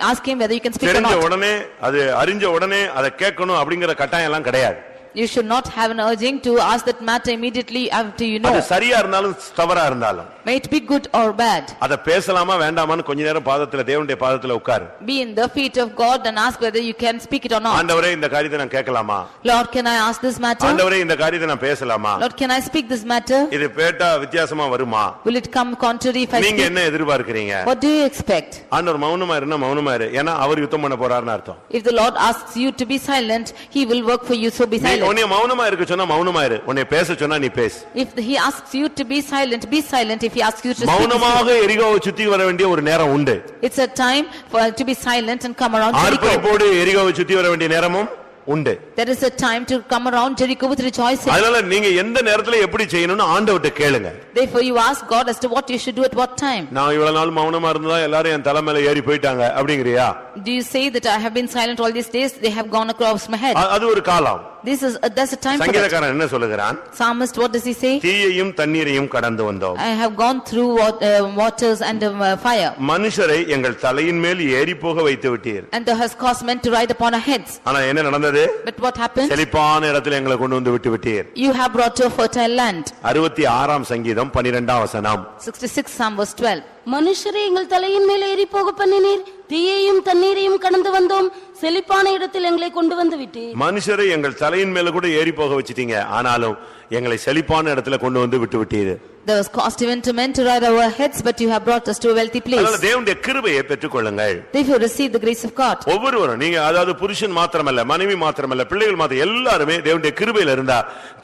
ask him whether you can speak or தெரிஞ்ச not. உடனே அது அறிஞ்ச உடனே அதை கேட்கணும் அப்படிங்கிற கட்டாயம் எல்லாம் கிடையாது. You should not have an urging to ask that matter immediately after you know. அது சரியா இருந்தாலும் தவறா இருந்தாலும், May it be good or bad. அதை பேசலாமா வேண்டாமான்னு கொஞ்ச நேரம் பாதத்துல தேவனுடைய பாதத்துல உட்காரு. Be in the feet of God and ask whether you can speak it or not. ஆண்டவரே இந்த காரியத்தை நான் கேட்கலாமா? Lord, can I ask this matter? ஆண்டவரே இந்த காரியத்தை நான் பேசலாமா? Lord, can I speak this matter? இது பேட்டா வித்தியாசமா வருமா? Will it come contrary if I நீங்க speak? என்ன எதிர்பார்க்கறீங்க? What do you expect? ஆண்டவர் மௌனமா இருந்தா மௌனமா இரு, ஏன்னா அவர் யுத்தம் பண்ண போறாருன்னு அர்த்தம். If the Lord asks you to be silent, he will work for you, so be நீ silent. உன்னை மௌனமா இருக்க சொன்னா மௌனமா இரு, உன்னை பேச சொன்னா நீ பேசு. If he asks you to be silent, be silent. If he asks you to speak, மௌனமாக எரிகோவை சுத்தி வர வேண்டிய ஒரு நேரம் உண்டு. it's a time to be silent and come around Jericho. ஆர்ப்பரிப்போடு எரிகோவை சுத்தி வர வேண்டிய நேரமும் உண்டு. There is a time to come around Jericho with rejoicing. அதனால நீங்க எந்த நேரத்துல எப்படி செய்யணும்னு ஆண்டவர்ட்ட கேளுங்க. Therefore you ask God as to what you should do at what time. நான் இவ்வளவு நாள் மௌனமா இருந்ததா எல்லாரும் என் தலை மேல ஏறி போயிட்டாங்க அப்படிங்கறியா? Do you say that I have been silent all these days, they have gone across my head? அது ஒரு காலம். That's a time for that. சங்கீதக்காரன் என்ன சொல்லுகிறான்? Psalmist, what does he say? தீயையும் தண்ணீரையும் கடந்து வந்தோம். I have gone through waters and fire. மனுஷரை எங்கள் தலையின் மேல் ஏறி போக வைத்து விட்டீர். And thou hast caused men to ride upon our heads. ஆனா என்ன நடந்தது? But what happened? செழிப்பான இடத்துல எங்களை கொண்டு வந்து விட்டு விட்டீர். You have brought to a fertile land. 66ஆம் சங்கீதம் 12ஆம் வசனம். 66 Psalm verse 12. மனுஷரே எங்கள் தலையின் மேல் ஏறி போக பண்ணினீர், தீயையும் தண்ணீரையும் கடந்து வந்தோம், செழிப்பான இடத்தில் எங்களை கொண்டு வந்து விட்டீர். மனுஷரை எங்கள் தலையின் மேல கூட ஏறி போக வச்சிட்டீங்க, ஆனாலும் எங்களை செழிப்பான இடத்துல கொண்டு வந்து விட்டு விட்டீர். There was cost even to men to ride our heads, but you have brought us to a wealthy place. அதனால தேவனுடைய கிருபையை பெற்றுக்கொள்ளுங்கள். Therefore receive the grace of God. ஒவ்வொருவரும் நீங்க அதாவது புருஷன் மாத்திரமல்ல, மனைவி மாத்திரமல்ல, பிள்ளைகள் மாத்திரம் எல்லாரும் தேவனுடைய கிருபையில இருந்தா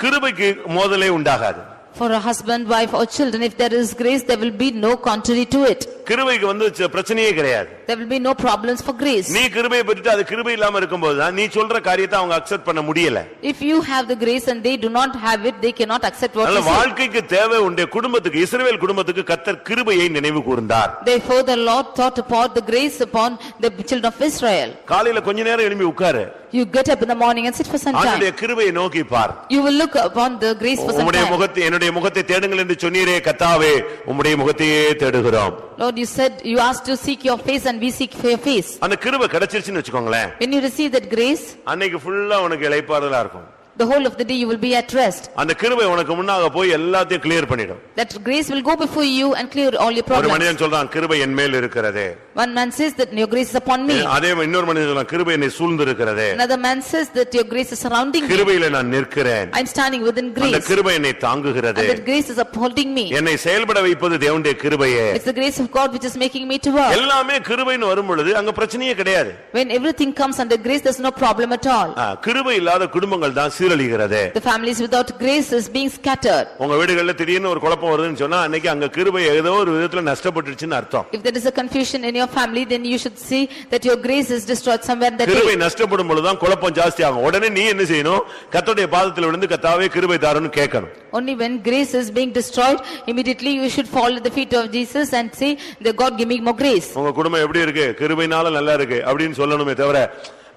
கிருபைக்கு மோதலே உண்டாகாது. For a husband, wife or children, if there is grace, there will be no contrary to it. கிருபைக்கு வந்து பிரச்சனையே கிடையாது. There will be no problems for grace. நீ கிருபையை பெற்றுட்டு அது கிருபை இல்லாம இருக்கும்போது தான் நீ சொல்ற காரியத்தை அவங்க அக்செப்ட் பண்ண முடியல. If you have the grace and they do not have it, they cannot accept what you say. வாழ்க்கைக்கு தேவை உண்டே குடும்பத்துக்கு இஸ்ரவேல் குடும்பத்துக்கு கர்த்தர் கிருபையை நினைவு கூர்ந்தார். Therefore the Lord thought upon the grace upon the children of Israel. காலையில கொஞ்ச நேரம் எழும்பி உட்காரு. You get up in the morning and sit for some time. ஆண்டவருடைய கிருபையை நோக்கி பார். You will look upon the grace for some உம்முடைய time. முகத்தை என்னுடைய முகத்தை தேடுங்கள் என்று சொன்னீரே கர்த்தாவே உம்முடைய முகத்தையே தேடுகிறோம். Lord, you said you asked to seek your face and we seek for your face. அந்த கிருபை கிடைச்சிருச்சுன்னு வெச்சுக்கோங்களேன். When you receive that grace, அன்னைக்கு ஃபுல்லா உனக்கு இளைப்பாறுதலா இருக்கும். the whole of the day you will be at rest. அந்த கிருபை உனக்கு முன்னாக போய் எல்லாத்தையும் கிளியர் பண்ணிடும். That grace will go before you and clear all your ஒரு problems. மனிதன் சொல்றான் கிருபை என் மேல் இருக்கிறதே. One man says that your grace is upon me. அதே இன்னொரு மனிதன் சொல்றான் கிருபை என்னை சூழ்ந்து இருக்கிறதே. Another man says that your grace is surrounding me. கிருபையில நான் நிற்கிறேன். I am standing within அந்த grace. கிருபை என்னை தாங்குகிறதே. And that grace is upholding me. என்னை செயல்பட வைப்பது தேவனுடைய கிருபையே. It's the grace of God which is making me to work. எல்லாமே கிருபைன்னு வரும் பொழுது அங்க பிரச்சனையே கிடையாது. When everything comes under grace, there's no problem at all. கிருபை இல்லாத குடும்பங்கள் தான் சீரழிகிறது. The families without grace is being scattered. உங்க வீடுகள்ல திடீர்னு ஒரு குழப்பம் வருதுன்னு சொன்னா அன்னைக்கு அங்க கிருபை ஏதோ ஒரு விதத்துல நஷ்டப்பட்டுச்சுன்னு அர்த்தம். If there is a confusion in your family, then you should see that your grace is destroyed somewhere that கிருபை day. நஷ்டப்படும் பொழுது தான் குழப்பம் ஜாஸ்தி ஆகும். உடனே நீ என்ன செய்யணும்? கர்த்தருடைய பாதத்தில் விழுந்து கர்த்தாவே கிருபை தாருன்னு கேட்கணும். Only when grace is being destroyed, immediately you should fall at the feet of Jesus and say, "The God give me more grace." உங்க குடும்பம் எப்படி இருக்கு? கிருபைனால நல்லா இருக்கு அப்படின்னு சொல்லணுமே தவிர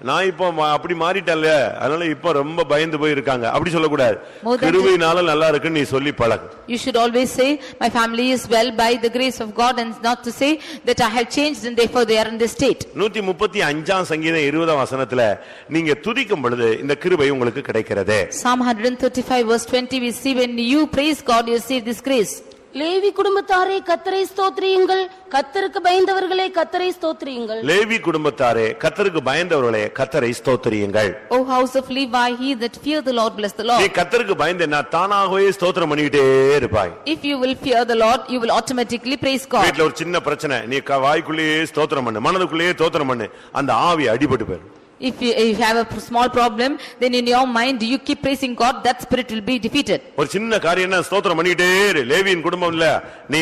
நான் இப்போ அப்படி மாறிட்டேன்ல அதனால இப்போ ரொம்ப பயந்து போய் இருக்காங்க அப்படி சொல்லக்கூடாது. கிருபையினால நல்லா இருக்குன்னு நீ சொல்லி பழகு. You should always say, "My family is well by the grace of God," and not to say that I have changed and therefore they are in this state. 135 சங்கீதம் 20 வசனத்துல நீங்க துதிக்கும் பொழுது இந்த கிருபை உங்களுக்கு கிடைக்கிறது. Psalm 135 verse 20 we see when you praise God you receive this grace. Levi குடும்பத்தாரே கர்த்தரை ஸ்தோத்திரியுங்கள், கர்த்தருக்கு பயந்தவர்களே கர்த்தரை ஸ்தோத்திரியுங்கள். லேவி குடும்பத்தாரே கர்த்தருக்கு பயந்தவர்களே கர்த்தரை ஸ்தோத்திரியுங்கள். O house of Levi, he that fear the Lord bless the Lord. நீ கர்த்தருக்கு பயந்தேன்னா தானாகவே ஸ்தோத்திரம் பண்ணிட்டே இருப்பாய். If you will fear the Lord, you will automatically praise God. வீட்ல ஒரு சின்ன பிரச்சனை நீ வாய்க்குள்ளேயே ஸ்தோத்திரம் பண்ணு, மனதுக்குள்ளேயே ஸ்தோத்திரம் பண்ணு, அந்த ஆவி அடிபட்டு போயிடும். If you have a small problem, then in your mind you keep praising God, that spirit will be defeated. ஒரு சின்ன காரியம்னா ஸ்தோத்திரம் பண்ணிட்டே இரு. லேவியின் குடும்பம் இல்ல, நீ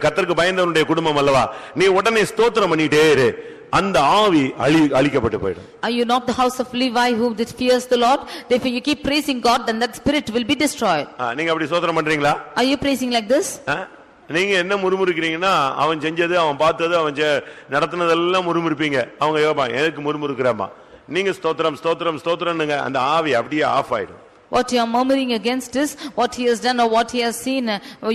கர்த்தருக்கு பயந்தவனுடைய குடும்பம் அல்லவா, நீ உடனே ஸ்தோத்திரம் பண்ணிட்டே இரு, அந்த ஆவி அழிக்கப்பட்டு போயிடும். Are you not the house of Levi who that fears the Lord? Therefore you keep praising God, then that spirit will be destroyed. நீங்க அப்படி ஸ்தோத்திரம் பண்றீங்களா? Are you praising like this? நீங்க என்ன முறுமுறுக்கிறீங்கன்னா அவன் செஞ்சது அவன் பார்த்தது அவன் நடத்தினதெல்லாம் முறுமுறுப்பீங்க. அவங்க யோபான் எதுக்கு முறுமுறுக்கிறாமா? நீங்க ஸ்தோத்திரம் ஸ்தோத்திரம் ஸ்தோத்திரம்னுங்க, அந்த ஆவி அப்படியே ஆஃப் ஆயிடும். What you are murmuring against is what he has done or what he has seen.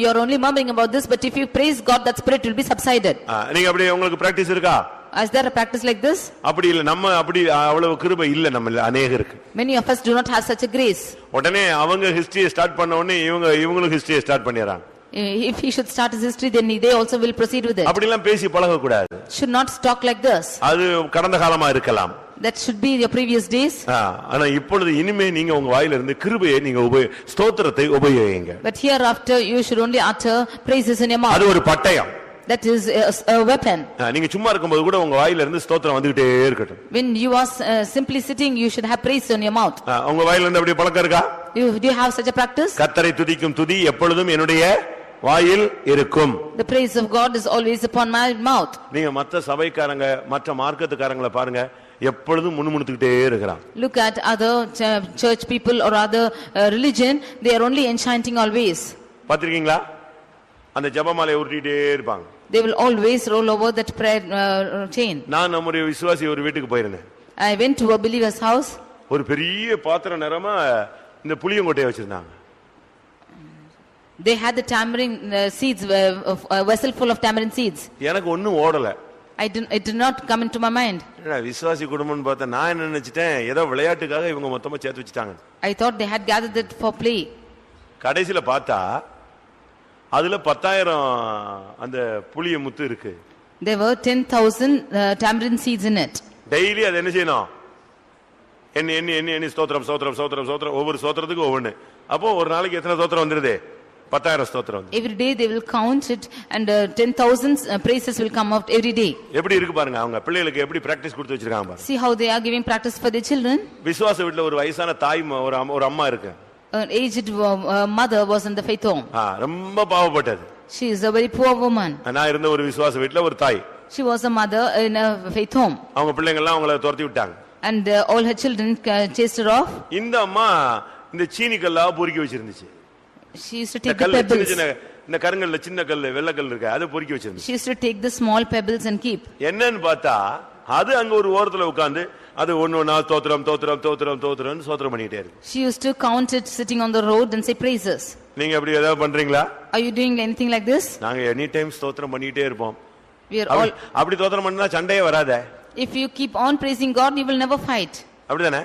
You are only murmuring about this, but if you praise God, that spirit will be subsided. நீங்க அப்படி உங்களுக்கு practice இருக்கா? Is there a practice like this? அப்படி இல்ல, நம்ம அப்படி அவ்வளவு கிருபை இல்ல நம்ம அநேகருக்கு. Many of us do not have such a grace. உடனே அவங்க ஹிஸ்டரியை ஸ்டார்ட் பண்ண உடனே இவங்களும் ஹிஸ்டரியை ஸ்டார்ட் பண்ணிடுறாங்க. If he should start his history, then they also will proceed with it. அப்படிலாம் பேசி பழக கூடாது. Should not talk like this. அது கடந்த காலமா இருக்கலாம். That should be your previous days. ஆனா இப்பொழுது இனிமே நீங்க உங்க வாயில இருந்து கிருபையை நீங்க ஸ்தோத்திரத்தை உபயோகிங்க. But hereafter you should only utter praises in your mouth. அது ஒரு பட்டயம். That is a weapon. நீங்க சும்மா இருக்கும்போது கூட உங்க வாயில இருந்து ஸ்தோத்திரம் வந்துட்டே இருக்கட்டும். When you are simply sitting, you should have praise in your mouth. உங்க வாயில இருந்து அப்படி பழக்கம் இருக்கா? Do you have such a practice? கர்த்தரை துதிக்கும் துதி எப்பொழுதும் என்னுடைய வாயில் இருக்கும். The praise of God is always upon my mouth. நீங்க மற்ற சபைக்காரங்க மற்ற மார்க்கத்துக்காரங்களை பாருங்க, எப்பொழுதும் முணுமுணுத்துக்கிட்டே இருக்கிறான். Look at other church people or other religion, they are only enchanting always. பாத்திருக்கீங்களா? அந்த ஜெபமாலையை உருட்டிட்டே இருப்பாங்க. They will always roll over that prayer chain. நான் நம்முடைய விசுவாசி ஒரு வீட்டுக்கு போயிருந்தேன். I went to a believer's house. ஒரு பெரிய பாத்திரம் நிறையமா இந்த புளியங்கொட்டையை வச்சிருந்தாங்க. They had the tamarind seeds, a vessel full of tamarind seeds. எனக்கு ஒண்ணும் ஓடல. It did not come into my mind. விசுவாசி குடும்பம்னு பார்த்தா நான் என்ன நினைச்சிட்டேன், ஏதோ விளையாட்டுக்காக இவங்க மொத்தமா சேர்த்து வச்சிட்டாங்க. I thought they had gathered it for play. கடைசில பார்த்தா அதுல 10,000 அந்த புளிய முத்து இருக்கு. There were 10,000 tamarind seeds in it. Daily அது என்ன செய்யணும்? எண்ணி ஸ்தோத்திரம் ஸ்தோத்திரம் ஸ்தோத்திரம் ஸ்தோத்திரம், ஒவ்வொரு ஸ்தோத்திரத்துக்கு ஒவ்வொன்னு. அப்போ ஒரு நாளைக்கு எத்தனை ஸ்தோத்திரம் வந்துருது? 10,000 ஸ்தோத்திரம். Every day they will count it and 10,000 praises will come out every day. எப்படி இருக்கு பாருங்க, அவங்க பிள்ளைகளுக்கு எப்படி பிராக்டீஸ் கொடுத்து வச்சிருக்காங்க பாருங்க. See how they are giving practice for their children. விசுவாச வீட்ல ஒரு வயசான தாய் ஒரு அம்மா இருக்கு. An aged mother was in the faith home. ரொம்ப பாவப்பட்டது. She is a very poor woman. நான் இருந்த ஒரு விசுவாச வீட்ல ஒரு தாய். She was a mother in a faith home. அவங்க பிள்ளைங்க எல்லாம் அவங்கள துரத்தி விட்டாங்க. And all her children chased her off. இந்த அம்மா இந்த சீனி கல்லா பொறுக்கி வச்சிருந்துச்சு. She used to take the pebbles. இந்த கருங்கல்ல சின்ன கல்லு வெள்ளை கல் இருக்கு அதை பொறுக்கி வச்சிருந்துச்சு. She used to take the small pebbles and keep. என்னன்னு பார்த்தா அது அங்க ஒரு ஓரத்துல உட்கார்ந்து அது ஒண்ணு தோத்திரம் தோத்திரம் தோத்திரம் தோத்திரம் சோத்திரம் பண்ணிட்டே இருக்கு. She used to count it sitting on the road and say praises. நீங்க அப்படி ஏதாவது பண்றீங்களா? Are you doing anything like this? நாங்க எனி டைம் ஸ்தோத்திரம் பண்ணிட்டே இருப்போம். We are all. அப்படி ஸ்தோத்திரம் பண்ணா சண்டையே வராதே. If you keep on praising God, you will never fight. அப்படிதானே?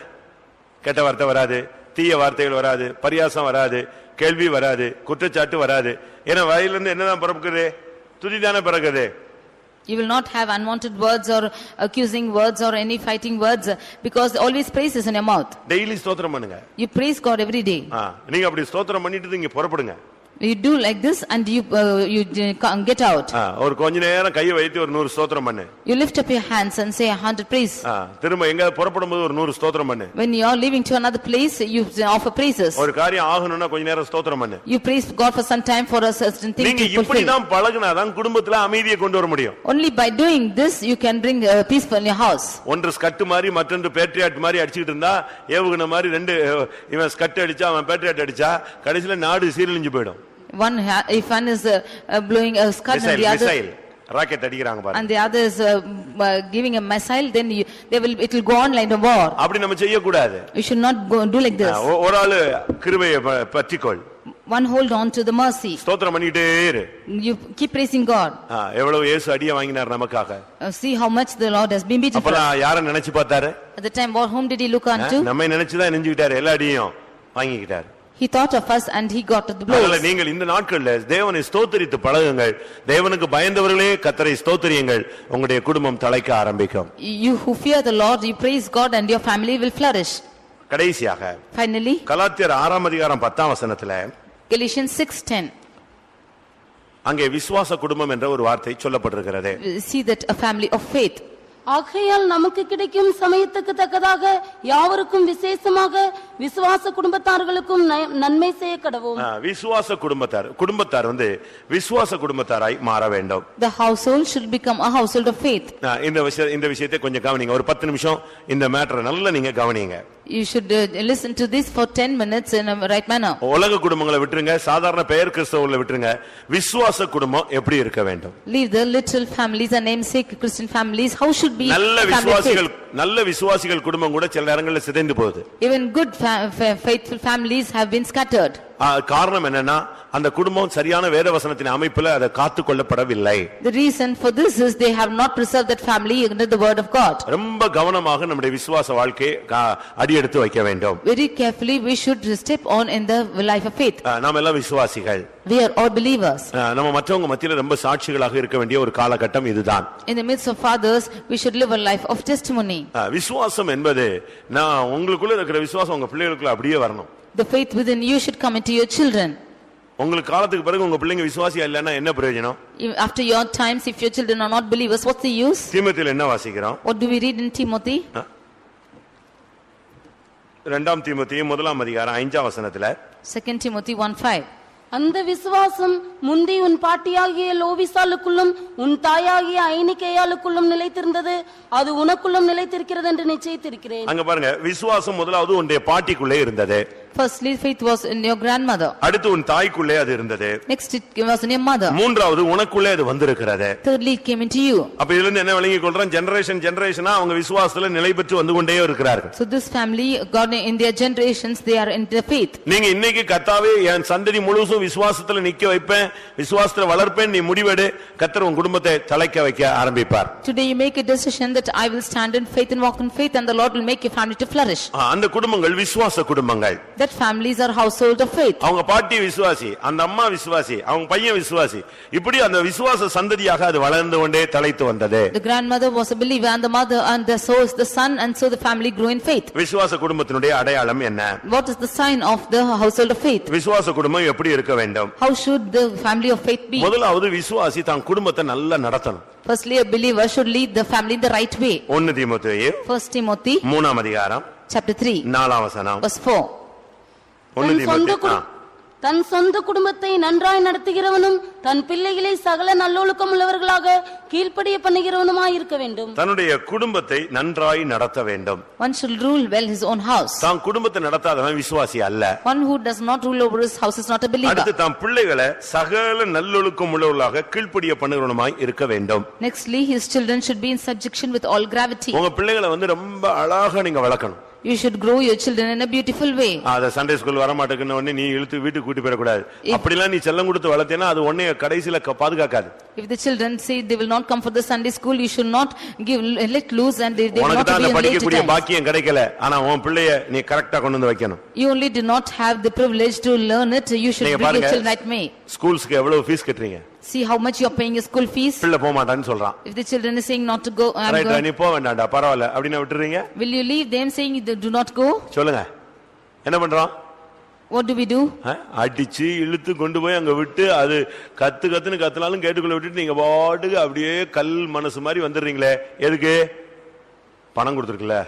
கெட்ட வார்த்தை வராது, தீய வார்த்தைகள் வராது, பரியாசம் வராது, கேள்வி வராது, குற்றச்சாட்டு வராது. ஏன்னா வாயிலிருந்து என்னதான் பிறக்குது? துதிதானே பிறக்குது. You will not have unwanted words or accusing words or any fighting words because always praise is in your mouth. Daily ஸ்தோத்திரம் பண்ணுங்க. You praise God every day. நீங்க அப்படி ஸ்தோத்திரம் பண்ணிட்டு இங்க புறப்படுங்க. You do like this and you get out. ஒரு கொஞ்ச நேரம் கையை வைத்து ஒரு 100 ஸ்தோத்திரம் பண்ணு. You lift up your hands and say 100 praise. திரும்ப எங்க புறப்படும்போது ஒரு 100 ஸ்தோத்திரம் பண்ணு. When you are leaving to another place, you offer praises. ஒரு காரியம் ஆகணும்னா கொஞ்ச நேரம் ஸ்தோத்திரம் பண்ணு. You praise God for some time for a certain thing to fulfill. நீங்க இப்படி தான் பழகுனாதான் குடும்பத்துல அமைதியை கொண்டு வர முடியும். Only by doing this you can bring peace in your house. ஒன்று ஸ்கட் மாதிரி மற்றொன்று பேட்ரியாட் மாதிரி அடிச்சிட்டு இருந்தா ஏவுகணை மாதிரி ரெண்டு இவன் ஸ்கட் அடிச்சா அவன் பேட்ரியாட் அடிச்சா கடைசில நாடு சீரழிஞ்சு போயிடும். If one is blowing a scud and the other rocket அடிக்குறாங்க பாருங்க and the other is giving a missile, then it will go on like a war. அப்படி நம்ம செய்ய கூடாது. You should not do like this. ஒரு ஆளு கிருபையை பற்றிக்கொள். One hold on to the mercy. ஸ்தோத்திரம் பண்ணிட்டே இரு. You keep praising God. எவ்வளவு இயேசு அடியை வாங்கினார் நமக்காக. See how much the Lord has been beaten for us. அப்ப யாரை நினைச்சு பார்த்தாரு? At the time whom did he look unto? நம்மை நினைச்சு தான் நெஞ்சிட்டாரு, எல்லா அடியையும் வாங்கிட்டார். He thought of us and he got the blows. அதனால நீங்கள் இந்த நாட்கள்ல தேவனை ஸ்தோத்திரித்து பழகுங்கள். தேவனுக்கு பயந்தவர்களே கர்த்தரை ஸ்தோத்திரியுங்கள். உங்களுடைய குடும்பம் தழைக்க ஆரம்பிக்கும். You who fear the Lord, you praise God and your family will flourish. கடைசியாக Finally, கலாத்தியர் 6ஆம் அதிகாரம் 10ஆம் வசனத்திலே Galatians 6:10. அங்கே விசுவாச குடும்பம் என்ற ஒரு வார்த்தை சொல்லப்பட்டிருக்கிறது. See that a family of faith. ஆகையால் நமக்கு கிடைக்கும் சமயத்துக்கு தக்கதாக யாவருக்கும் விசேஷமாக விசுவாச குடும்பத்தார்களுக்கும் நன்மை செய்ய கடவோம். விசுவாச குடும்பத்தார் விசுவாச குடும்பத்தாராய் மாற வேண்டும். The household should become a household of faith. இந்த விஷயத்தை கொஞ்சம் கவனிங்க. ஒரு 10 நிமிஷம் இந்த மேட்டரை நல்லா நீங்க கவனிங்க. You should listen to this for 10 minutes in a right manner. உலக குடும்பங்களை விட்டுருங்க, சாதாரண பெயர் கிறிஸ்தவர்களை விட்டுருங்க. விசுவாச குடும்பம் எப்படி இருக்க வேண்டும்? Leave the little families and namesake Christian families. How should be நல்ல விசுவாசிகள் குடும்பம் கூட சில நேரங்களில் சிதைந்து போகுது. Even good faithful families have been scattered. காரணம் என்னன்னா அந்த குடும்பம் சரியான வேதவசனத்தின் அமைப்புல அதை காத்துக் கொள்ளப்படவில்லை. The reason for this is they have not preserved that family under the word of God. ரொம்ப கவனமாக நம்முடைய விசுவாச வாழ்க்கையை அடியெடுத்து வைக்க வேண்டும். Very carefully we should step on in the life of faith. நாம எல்லாம் விசுவாசிகள். We are all believers. நம்ம மற்றவங்க மத்தியில ரொம்ப சாட்சிகளாக இருக்க வேண்டிய ஒரு காலகட்டம் இதுதான். In the midst of others we should live a life of testimony. விசுவாசம் என்பது நான் உங்களுக்குள்ள இருக்கிற விசுவாசம் உங்க பிள்ளைகளுக்குள்ள அப்படியே வரணும். The faith within you should come into your children. உங்களுக்கு காலத்துக்கு பிறகு உங்க பிள்ளைங்க விசுவாசியா இல்லன்னா என்ன பிரயோஜனம்? After your times, if your children are not believers, what's the use? தீமோத்தேயுல என்ன வாசிக்கிறோம்? What do we read in Timothy? 2 தீமோத்தேயு 1ஆம் அதிகாரம் 5ஆம் வசனத்துல 2 Timothy 1:5. அந்த விசுவாசம் முந்தி உன் பாட்டியாகிய லோவிசாலுக்குள்ளும் உன் தாயாகிய ஐனிகேயாளுக்குள்ளும் நிலைத்திருந்தது, அது உனக்குள்ளும் நிலைத்திருக்கிறது என்று நிச்சயித்திருக்கிறேன். அங்க பாருங்க, விசுவாசம் முதலாவது உன்னுடைய பாட்டிக்குள்ளே இருந்தது. Firstly, faith was in your grandmother. அடுத்து உன் தாய்க்குள்ளே அது இருந்தது. Next it was in your mother. மூன்றாவது உனக்குள்ளே அது வந்திருக்கிறது. Thirdly it came into you. அப்ப இதுல இருந்து என்ன விளங்கிக் கொள்றோம்? ஜெனரேஷனா அவங்க விசுவாசத்துல நிலை பெற்று வந்து கொண்டே இருக்கிறார்கள். So this family, God in their generations, they are in the faith. நீங்க இன்னைக்கு கர்த்தாவே என் சந்ததி முழுசும் விசுவாசத்துல நிக்க வைப்பேன், விசுவாசத்துல வளர்ப்பேன், நீ முடிவெடு, கர்த்தர் உன் குடும்பத்தை தழைக்க வைக்க ஆரம்பிப்பார். Today you make a decision that I will stand in faith and walk in faith, and the Lord will make your family to flourish. அந்த குடும்பங்கள் விசுவாச குடும்பங்கள். That families are household of faith. அவங்க பாட்டி விசுவாசி, அந்த அம்மா விசுவாசி, அவங்க பையன் விசுவாசி, இப்படி அந்த விசுவாச சந்ததியாக அது வளர்ந்து கொண்டே தழைத்து வந்தது. The grandmother was a believer and the mother and so is the son, and so the family grew in faith. விசுவாச குடும்பத்தினுடைய அடையாளம் என்ன? What is the sign of the household of faith? விசுவாச குடும்பம் எப்படி இருக்க வேண்டும்? How should the family of faith be? முதலாவது விசுவாசி தான் குடும்பத்தை நல்லா நடத்தணும். Firstly, a believer should lead the family in the right way. 1 தீமோத்தேயு 1 Timothy 3ஆம் அதிகாரம் chapter 3 4ஆம் வசனம். verse 4. ஒன்னு தன் சொந்த குடும்பத்தை நன்றாய் நடத்துகிறவனும் தன் பிள்ளைகளை சகல நல்லொழுக்கம் உள்ளவர்களாக கீழ்ப்படிய பண்ணுகிறவனுமாய் இருக்க வேண்டும். தன்னுடைய குடும்பத்தை நன்றாய் நடத்த வேண்டும். One should rule well his own house. தான் குடும்பத்தை நடத்தாதவன் விசுவாசி அல்ல. One who does not rule over his house is not a believer. அடுத்து தான் பிள்ளைகளை சகல நல்லொழுக்கம் உள்ளவர்களாக கீழ்ப்படிய பண்ணுகிறவனுமாய் இருக்க வேண்டும். Nextly, his children should be in subjection with all gravity. உங்க பிள்ளைகளை ரொம்ப அழகா நீங்க வளர்க்கணும். You should grow your children in a beautiful way. அத சண்டே ஸ்கூல் வர மாட்டேங்குன்னு உடனே நீ இழுத்து வீட்டுக்கு கூட்டி போயிட கூடாது. அப்படிலாம் நீ செல்லம் கொடுத்து வளர்த்தேனா அது உன்னை கடைசில பாதுகாக்காது. If the children say they will not come for the Sunday school, you should not let loose and they will not be in late படிக்கக்கூடிய பாக்கியம் கிடைக்கல. ஆனா உன் பிள்ளையை நீ கரெக்ட்டா கொண்டு வந்து வைக்கணும். You only do not have the privilege to learn it. You should bring your children right way. ஸ்கூல்ஸ்க்கு எவ்வளவு fees கட்டறீங்க? See how much you are paying your school fees. பிள்ளை போக மாட்டான்னு சொல்றான். If the children is saying not to go, right நீ போ வேண்டாம்டா பரவாயில்லை அப்படினா விட்டுறீங்க? Will you leave them saying they do not go? சொல்லுங்க. என்ன பண்றோம்? What do we do? அடிச்சு இழுத்து கொண்டு போய் அங்க விட்டு அது கத்துன்னு கத்துனாலும் கேட்டுக்குள்ள விட்டுட்டு நீங்க பாட்டுக்கு அப்படியே கல் மனசு மாதிரி வந்துடுறீங்களே. எதுக்கு? பணம் கொடுத்துருக்குல.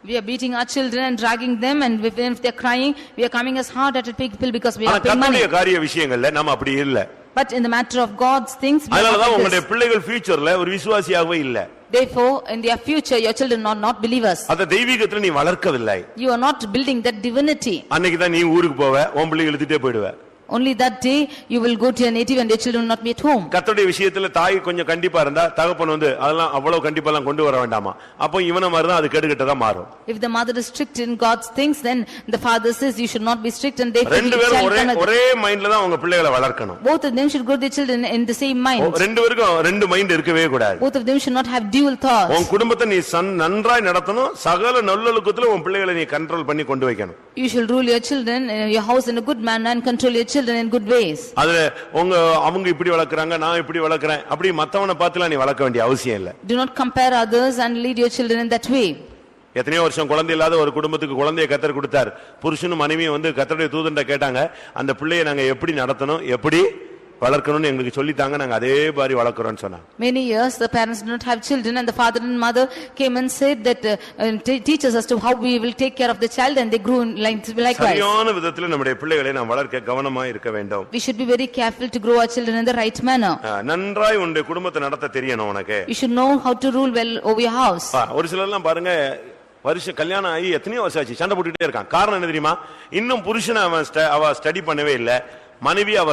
We are beating our children and dragging them, and if they are crying, we are coming as hard-hearted people because we are paying money. காரிய விஷயங்கள்ல நாம அப்படி இல்ல. But in the matter of God's things, we அதனால தான் உங்களுடைய பிள்ளைகள் ஃபியூச்சர்ல ஒரு விசுவாசியாகவே இல்ல. Therefore, in their future, your children are not believers. அத தெய்வீகத்துல நீ வளர்க்கவில்லை. You are not building that divinity. அன்னைக்கு தான் நீ ஊருக்கு போவ, உன் பிள்ளைகளை இழுத்துட்டே போய்டுவ. Only that day you will go to your native and your children will not be at home. கர்த்தருடைய விஷயத்துல தாய் கொஞ்சம் கண்டிப்பா இருந்தா தகப்பன் அதெல்லாம் அவ்வளவு கண்டிப்பா எல்லாம் கொண்டு வர வேண்டாமா. அப்போ இவன மாதிரி தான் அது கெடுகட்டதா மாறும். If the mother is strict in God's things, then the father says you should not be strict, and they ரெண்டு பேரும் ஒரே மைண்ட்ல தான் உங்க பிள்ளைகளை வளர்க்கணும். Both of them should grow their children in the same mind. ரெண்டு பேருக்கும் ரெண்டு மைண்ட் இருக்கவே கூடாது. Both of them should not have dual thoughts. உன் குடும்பத்தை நீ நன்றாய் நடத்தணும். சகல நல்லொழுக்கத்துல உன் பிள்ளைகளை நீ கண்ட்ரோல் பண்ணி கொண்டு வைக்கணும். You should rule your children, your house in a good manner, and control your children in good ways. அதுல அவங்க இப்படி வளர்க்கறாங்க நான் இப்படி வளர்க்கறேன் அப்படி மத்தவனை பார்த்துலாம் நீ வளர்க்க வேண்டிய அவசியம் இல்ல. Do not compare others and lead your children in that way. எத்தனையோ வருஷம் குழந்தை இல்லாத ஒரு குடும்பத்துக்கு குழந்தையை கர்த்தர் கொடுத்தார். புருஷனும் மனைவியும் கர்த்தருடைய தூதன்ட்ட கேட்டாங்க அந்த பிள்ளையை நாங்க எப்படி நடத்தணும் எப்படி வளர்க்கணும்னு எங்களுக்கு சொல்லிட்டாங்க நாங்க அதே மாதிரி வளர்க்கறோம்னு சொன்னாங்க. Many years the parents did not have children and the father and mother came and said that teach us as to how we will take care of the child, and they grew likewise. சரியான விதத்துல நம்முடைய பிள்ளைகளை நாம் வளர்க்க கவனமா இருக்க வேண்டும். We should be very careful to grow our children in the right manner. நன்றாய் உன்னுடைய குடும்பத்தை நடத்த தெரியணும் உனக்கு. You should know how to rule well over your house. ஒரு சிலர்லாம் பாருங்க வருஷம் கல்யாணம் ஆகி எத்தனையோ வருஷம் ஆச்சு சண்டை போட்டுட்டே இருக்கான். காரணம் என்ன தெரியுமா? இன்னும் புருஷனை அவ ஸ்டடி பண்ணவே இல்ல, மனைவி அவ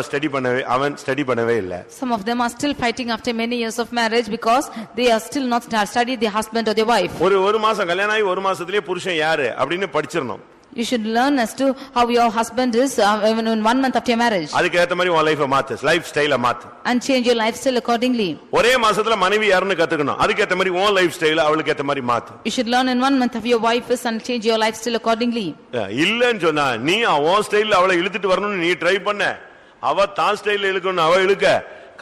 அவன் ஸ்டடி பண்ணவே இல்ல. Some of them are still fighting after many years of marriage because they are still not studied their husband or their wife. ஒரு மாசம் கல்யாணம் ஆகி ஒரு மாசத்திலே புருஷன் யாரு அப்படினு படிச்சிரணும். You should learn as to how your husband is even in 1 month after your marriage. அதுக்கு ஏத்த மாதிரி உன் லைஃபை மாத்து, லைஃப் ஸ்டைலை மாத்து. And change your lifestyle accordingly. ஒரே மாசத்துல மனைவி யாருன்னு கத்துக்கணும். அதுக்கு ஏத்த மாதிரி உன் லைஃப் ஸ்டைலை அவளுக்கு ஏத்த மாதிரி மாத்து. You should learn in 1 month of your wife is and change your lifestyle accordingly. இல்லன்னு சொன்னா நீ உன் ஸ்டைல்ல அவளை இழுத்துட்டு வரணும்னு நீ ட்ரை பண்ண, அவ தான் ஸ்டைல்ல இழுக்கணும் அவ இழுக்க,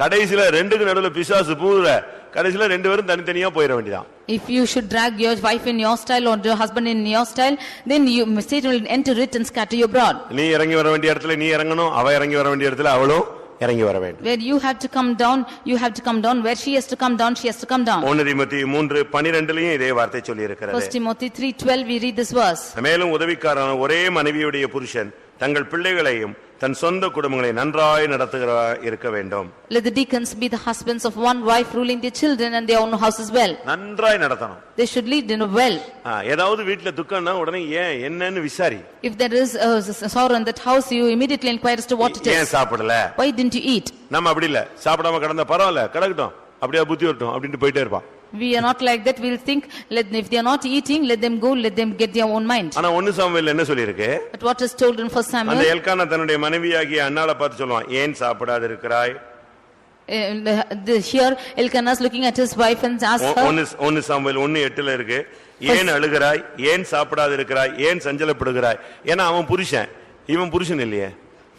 கடைசில ரெண்டுக்கு நடுவுல பிசாசு பூதுற, கடைசில ரெண்டு பேரும் தனித்தனியா போயிட வேண்டியதான். If you should drag your wife in your style or your husband in your style, then Satan will enter it and scatter you abroad. நீ இறங்கி வர வேண்டிய இடத்துல நீ இறங்கணும், அவ இறங்கி வர வேண்டிய இடத்துல அவளும் இறங்கி வர வேண்டும். Where you have to come down, you have to come down. Where she has to come down, she has to come down. 1 தீமோத்தேயு 3:12லயும் இதே வார்த்தை சொல்லி இருக்கிறது. 1 Timothy 3:12 we read this verse. மேலும் உதவிக்காரனான ஒரே மனைவியுடைய புருஷன் தங்கள் பிள்ளைகளையும் தன் சொந்த குடும்பங்களை நன்றாய் நடத்துகிறவராய் இருக்க வேண்டும். Let the deacons be the husbands of one wife, ruling their children and their own houses well. நன்றாய் நடத்தணும். They should lead in well. ஏதாவது வீட்ல துக்கம்னா உடனே ஏன் என்னன்னு விசாரி. If there is a sorrow in that house, you immediately inquire as to what it is. ஏன் சாப்பிடல? Why didn't you eat? நம்ம அப்படி இல்ல, சாப்பிடாம கடந்தா பரவாயில்ல கடக்கட்டும் அப்படியே புத்தி வரட்டும் அப்படினு போயிட்டே இருப்பான். We are not like that. We'll think, if they are not eating, let them go, let them get their own mind. ஆனா 1 சாமுவேல் என்ன சொல்லி இருக்கு? But what is told in 1 Samuel? அந்த எல்கானா தன்னுடைய மனைவியாகிய அன்னாளை பார்த்து சொல்வான், ஏன் சாப்பிடாத இருக்கிறாய்? Here Elkanah is looking at his wife and asks her. 1 Samuel 1:8ல இருக்கு, ஏன் அழுகிறாய், ஏன் சாப்பிடாத இருக்கிறாய், ஏன் சஞ்சலப்படுகிறாய்? ஏன்னா அவன் புருஷன், இவன் புருஷன் இல்லையே.